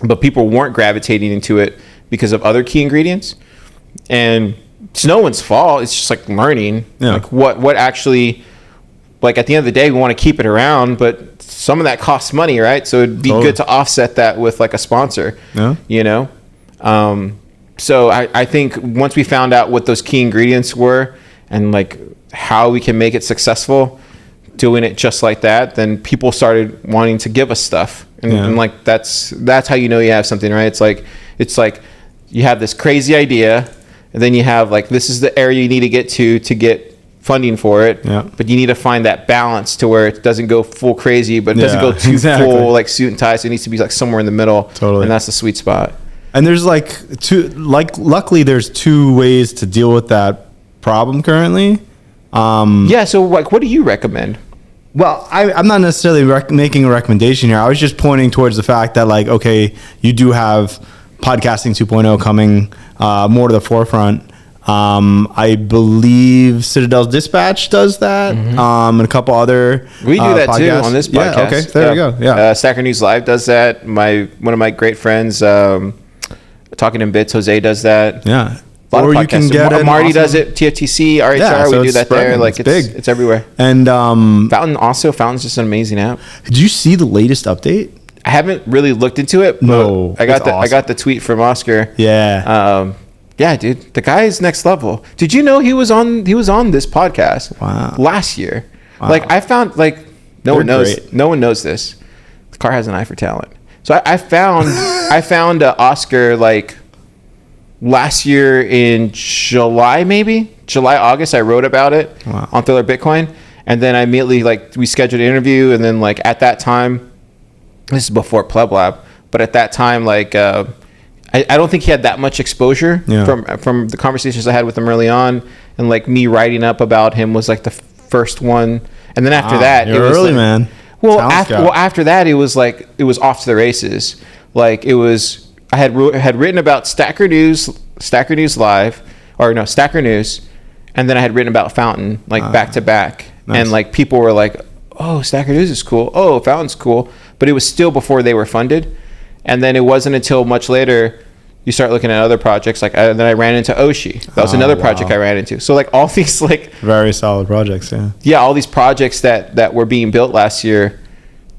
but people weren't gravitating into it because of other key ingredients. And it's no one's fault. It's just like learning, like what actually. Like at the end of the day, we want to keep it around, but some of that costs money, right? So it'd be good to offset that with like a sponsor, So I think once we found out what those key ingredients were and like how we can make it successful, doing it just like that, then people started wanting to give us stuff, and like that's how you know you have something, right? It's like you have this crazy idea, and then you have like this is the area you need to get funding for it, but you need to find that balance to where it doesn't go full crazy, but it doesn't go too full like suit and tie. So it needs to be like somewhere in the middle. Totally. And that's the sweet spot. And there's luckily there's 2 ways to deal with that problem currently. So like, what do you recommend? Well, I'm not necessarily making a recommendation here. I was just pointing towards the fact that like, okay, you do have podcasting 2.0 coming more to the forefront. I believe Citadel's Dispatch does that. And a couple other we do that podcasts too on this podcast. Yeah, okay, there we go. Yeah, Stacker News Live does that. One of my great friends, Talking in Bits, Jose does that. Yeah, or you can get Marty does it. TFTC, RHR, we do that there. Like it's big. It's everywhere. And Fountain's just an amazing app. Did you see the latest update? I haven't really looked into it. But no, I got the tweet from Oscar. Yeah. Yeah, dude, the guy is next level. Did you know he was on this podcast last year? Wow. Like I found like no one knows this. The car has an eye for talent. So I found Oscar like last year in July, August. I wrote about it on Thriller Bitcoin, and then I immediately like we scheduled an interview, and then like at that time, this is before Pleb Lab, but at that time like. I don't think he had that much exposure from the conversations I had with him early on, and like me writing up about him was like the first one, and then after that, it was early, like, man. Well, after that, it was off to the races. Like it was, I had written about Stacker News Live, Stacker News, and then I had written about Fountain back to back, and like people were like, "Oh, Stacker News is cool. Oh, Fountain's cool," but it was still before they were funded. And then it wasn't until much later you start looking at other projects. Like then I ran into Oshi. That was another project I ran into. So like all these like very solid projects. Yeah, all these projects that were being built last year,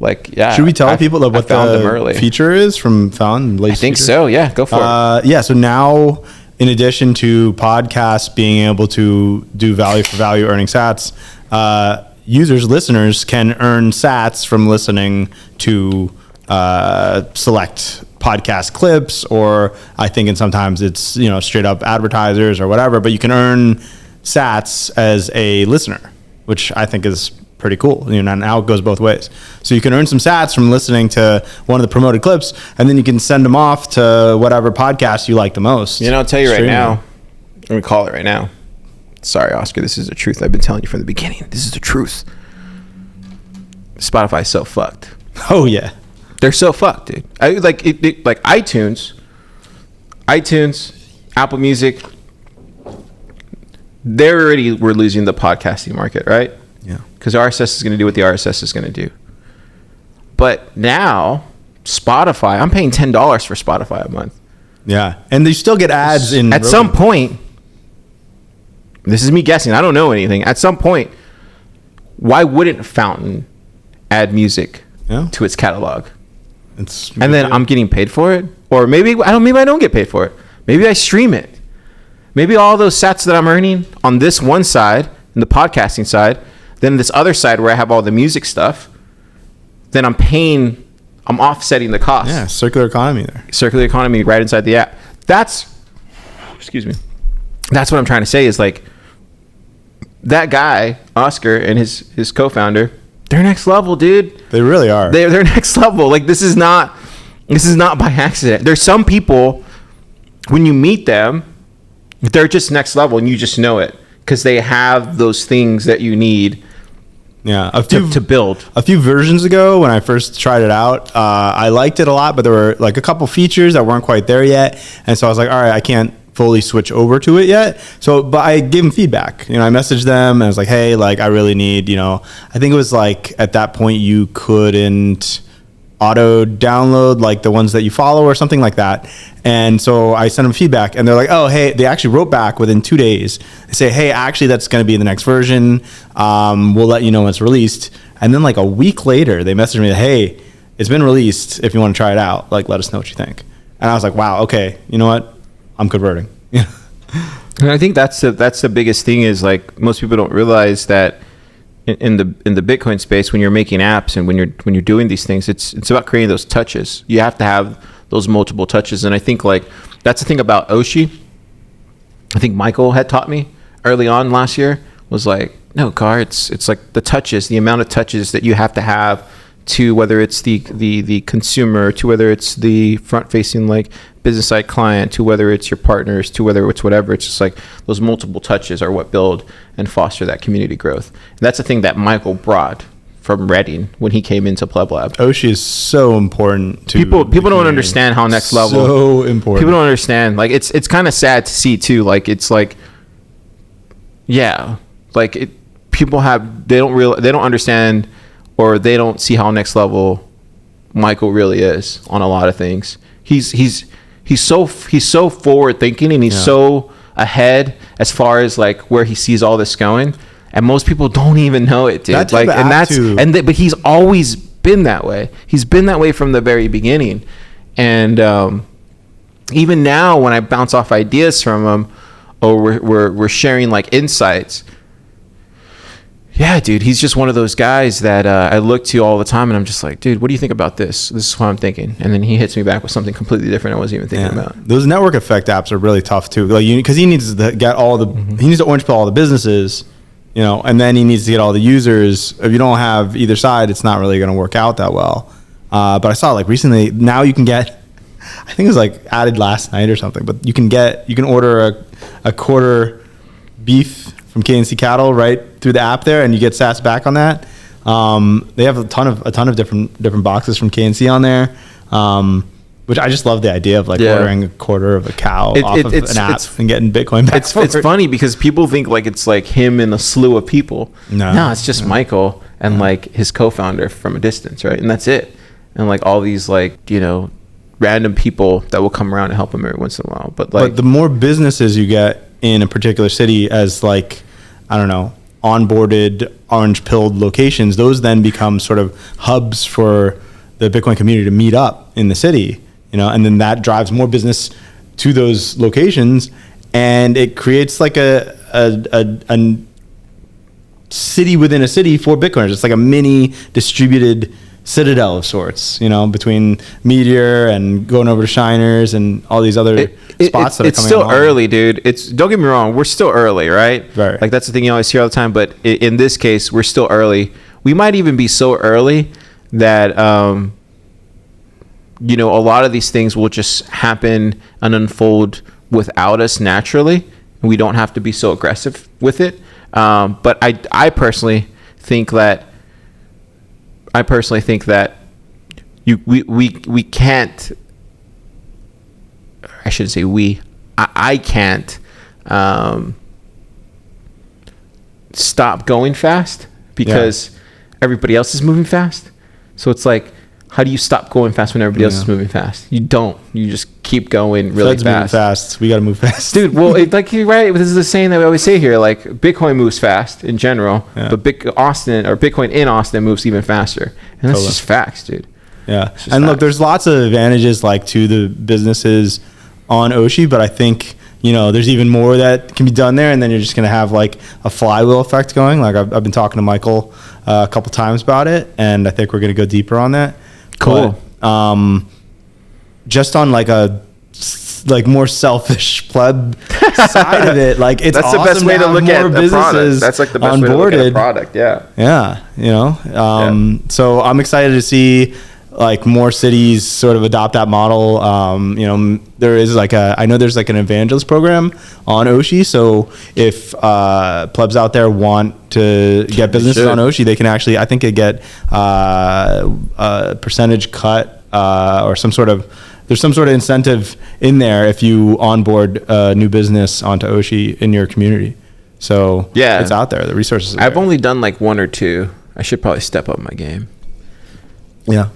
Like, yeah. Should we tell people that what the feature is from Found? I think so. Yeah, go for it. Yeah. So now, in addition to podcasts being able to do value for value earning sats, listeners can earn sats from listening to select podcast clips, or I think and sometimes it's straight up advertisers or whatever, but you can earn sats as a listener, which I think is pretty cool. Now it goes both ways. So you can earn some sats from listening to one of the promoted clips, and then you can send them off to whatever podcast you like the most. I'll tell you right now, let me call it right now. Sorry, Oscar, this is the truth. I've been telling you from the beginning. This is the truth. Spotify's so fucked. Oh yeah. They're so fucked, dude. Like iTunes, Apple Music, we're losing the podcasting market, right? Yeah. Because RSS is going to do what the RSS is going to do. But now, Spotify, I'm paying $10 for Spotify a month. Yeah. And they still get ads in. At some point, this is me guessing, I don't know anything. At some point, why wouldn't Fountain add music to its catalog? And then I'm getting paid for it? Or maybe I don't get paid for it. Maybe I stream it. Maybe all those sats that I'm earning on this one side, in the podcasting side, then this other side where I have all the music stuff, then I'm offsetting the cost. Yeah, circular economy there. Circular economy right inside the app. That's what I'm trying to say is like, that guy, Oscar, and his co-founder, they're next level, dude. They really are. They're next level. Like, this is not by accident. There's some people, when you meet them, they're just next level and you just know it because they have those things that you need to build. A few versions ago when I first tried it out, I liked it a lot, but there were like a couple features that weren't quite there yet. And so I was like, all right, I can't fully switch over to it yet. But I gave them feedback. I messaged them and I was like, hey, like I really need, I think it was like at that point you couldn't auto download like the ones that you follow or something like that. And so I sent them feedback and they're like, oh, hey, they actually wrote back within 2 days. They say, hey, actually that's going to be in the next version. We'll let you know when it's released. And then like a week later, they messaged me, hey, it's been released. If you want to try it out, like, let us know what you think. And I was like, wow, okay, you know what? I'm converting. And I think that's the biggest thing is like most people don't realize that in the Bitcoin space, when you're making apps and when you're doing these things, it's about creating those touches. You have to have those multiple touches. And I think like that's the thing about Oshi. I think Michael had taught me early on last year was like, no, Car, it's like the touches, the amount of touches that you have to have to whether it's the consumer, to whether it's the front facing like business side client, to whether it's your partners, to whether it's whatever. It's just like those multiple touches are what build and foster that community growth. And that's the thing that Michael brought from Reading when he came into Pleb Lab. Oshi is so important to people don't understand how next level. So important. People don't understand. Like it's kind of sad to see too. Like it's like, yeah, like they don't understand or they don't see how next level Michael really is on a lot of things. He's so forward thinking and he's so ahead as far as like where he sees all this going, and most people don't even know it, dude. But he's always been that way. He's been that way from the very beginning, and even now when I bounce off ideas from him or we're sharing like insights. Yeah, dude, he's just one of those guys that I look to all the time, and I'm just like, dude, what do you think about this? This is what I'm thinking, and then he hits me back with something completely different I wasn't even thinking about. Those network effect apps are really tough too, like because he needs to get he needs to orange pill all the businesses, and then he needs to get all the users. If you don't have either side, it's not really going to work out that well. But I saw like recently, now you can get, I think it was like added last night or something, but you can order a quarter beef from KNC Cattle right through the app there, and you get sats back on that. They have a ton of different boxes from KNC on there, which I just love the idea of like ordering a quarter of a cow off of an app and getting Bitcoin back. It's funny because people think like it's like him and a slew of people. No, it's just Michael and like his co-founder from a distance, right? And that's it. And like all these like random people that will come around and help him every once in a while. But the more businesses you get in a particular city as like, I don't know, onboarded orange pilled locations, those then become sort of hubs for the Bitcoin community to meet up in the city, and then that drives more business to those locations, and it creates like a city within a city for Bitcoiners. It's like a mini distributed citadel of sorts, between Meteor and going over to Shiners and all these other spots that are coming. It's still along. early, dude. Don't get me wrong, we're still early, right? Right. Like that's the thing you always hear all the time. But in this case, we're still early. We might even be so early that a lot of these things will just happen and unfold without us naturally. We don't have to be so aggressive with it. But I personally think that. We can't. I shouldn't say we. I can't stop going fast because everybody else is moving fast. So it's like, how do you stop going fast when everybody else is moving fast? You don't. You just keep going really Fed's fast. moving fast. We got to move fast, dude. Well, you're right. This is the saying that we always say here. Like Bitcoin moves fast in general, but Bitcoin in Austin moves even faster, and that's just facts, dude. Yeah, and look, there's lots of advantages like to the businesses on Oshi, but I think there's even more that can be done there, and then you're just gonna have like a flywheel effect going. Like I've been talking to Michael a couple times about it, and I think we're gonna go deeper on that. Cool. But, just on like a more selfish pleb side of it, like it's that's awesome the best way to look at the product. That's like the best way to look at a product. Yeah. So I'm excited to see like more cities sort of adopt that model. There is I know there's like an evangelist program on Oshi. So if plebs out there want to get businesses on Oshi, they can actually, I think, get a percentage cut or there's some sort of incentive in there if you onboard a new business onto Oshi in your community. So it's out there. The resources are I've there. only done like one or two. I should probably step up my game. Yeah.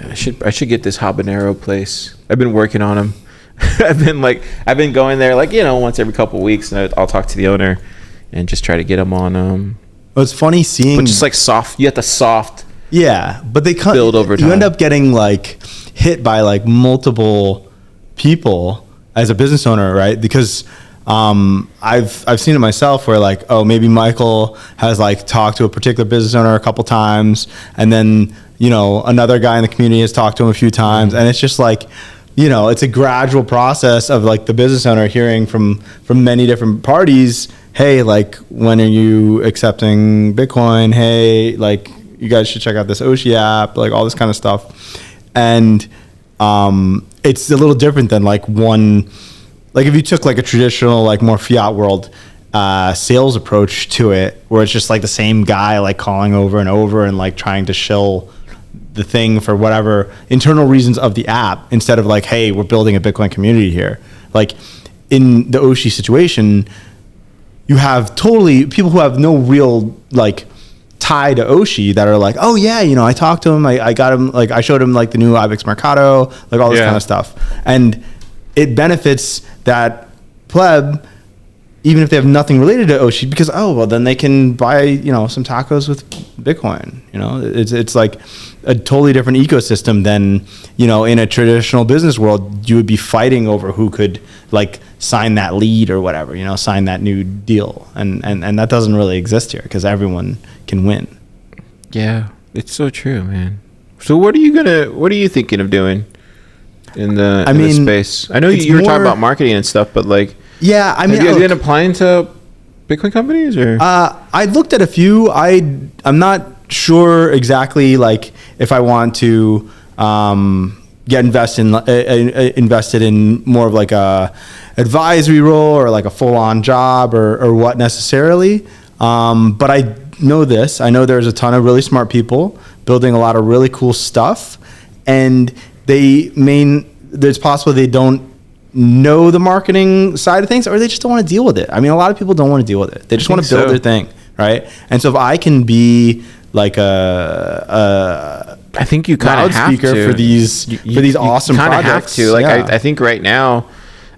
I should get this habanero place. I've been working on them. I've been going there once every couple of weeks, and I'll talk to the owner and just try to get them on. Well, it's funny seeing, but just like soft. You have to soft. Yeah, but they build over time. You end up getting like hit by like multiple people as a business owner, right? Because I've seen it myself where like, oh, maybe Michael has like talked to a particular business owner a couple times, and then another guy in the community has talked to him a few times, and it's just like, it's a gradual process of like the business owner hearing from many different parties. Hey, like, when are you accepting Bitcoin? Hey, like, you guys should check out this Oshi app, like all this kind of stuff. And it's a little different than like if you took like a traditional, like more fiat world sales approach to it, where it's just like the same guy like calling over and over and like trying to shill the thing for whatever internal reasons of the app, instead of like, hey, we're building a Bitcoin community here. Like in the Oshi situation, you have totally people who have no real like tie to Oshi that are like, oh yeah, I talked to him, I got him, like I showed him like the new IBEX Mercado, like all this kind of stuff, and it benefits that pleb even if they have nothing related to Oshi, because then they can buy some tacos with Bitcoin. It's like a totally different ecosystem than in a traditional business world you would be fighting over who could like sign that lead or whatever, sign that new deal, and that doesn't really exist here because everyone can win. Yeah, it's so true, man. So what are you thinking of doing in the space? I know you were talking about marketing and stuff, but like, yeah, I mean, have you been applying to Bitcoin companies or? I looked at a few. I'm not sure exactly like if I want to get invested in more of like a advisory role or like a full on job or what necessarily. But I know this. I know there's a ton of really smart people building a lot of really cool stuff, and it's possible they don't know the marketing side of things, or they just don't want to deal with it. I mean, a lot of people don't want to deal with it. They just want to build their thing, right? And so if I can be like I think you kind of have to for these awesome projects. Have to. Like, I think right now,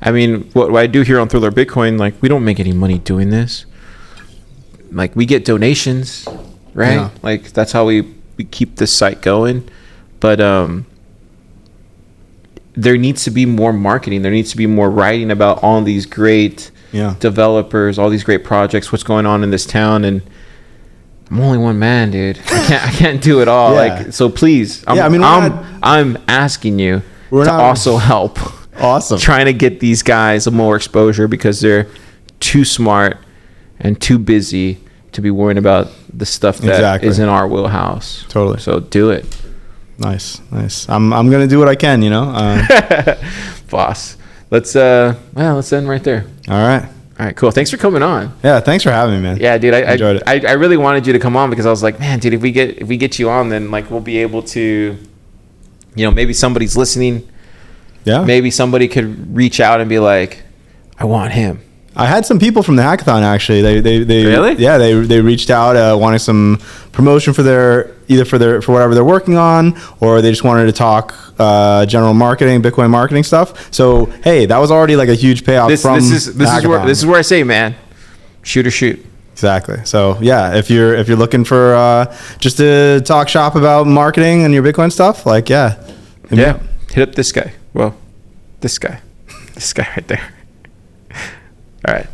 I mean, what I do here on Thriller Bitcoin, like we don't make any money doing this. like we get donations, right? Yeah. Like that's how we keep this site going. But there needs to be more marketing. There needs to be more writing about all these great developers, all these great projects, what's going on in this town. And I'm only one man, dude. I can't do it all. Like, so please, I'm asking you to also help. Awesome. Trying to get these guys more exposure because they're too smart and too busy to be worrying about the stuff that is in our wheelhouse. Totally. So do it. Nice. I'm gonna do what I can, Boss. Let's end right there. All right, cool. Thanks for coming on. Yeah, thanks for having me, man. Yeah, dude, I enjoyed it. I really wanted you to come on because I was like, man, dude, if we get you on, then like we'll be able to, maybe somebody's listening. Yeah. Maybe somebody could reach out and be like, I want him. I had some people from the hackathon actually. They really? Yeah, they reached out wanting some promotion for whatever they're working on, or they just wanted to talk general marketing, Bitcoin marketing stuff. So hey, that was already like a huge payoff this is where I say, man, shoot or shoot. Exactly. So yeah, if you're looking for just to talk shop about marketing and your Bitcoin stuff, like hit up this guy. Well, this guy right there. All right.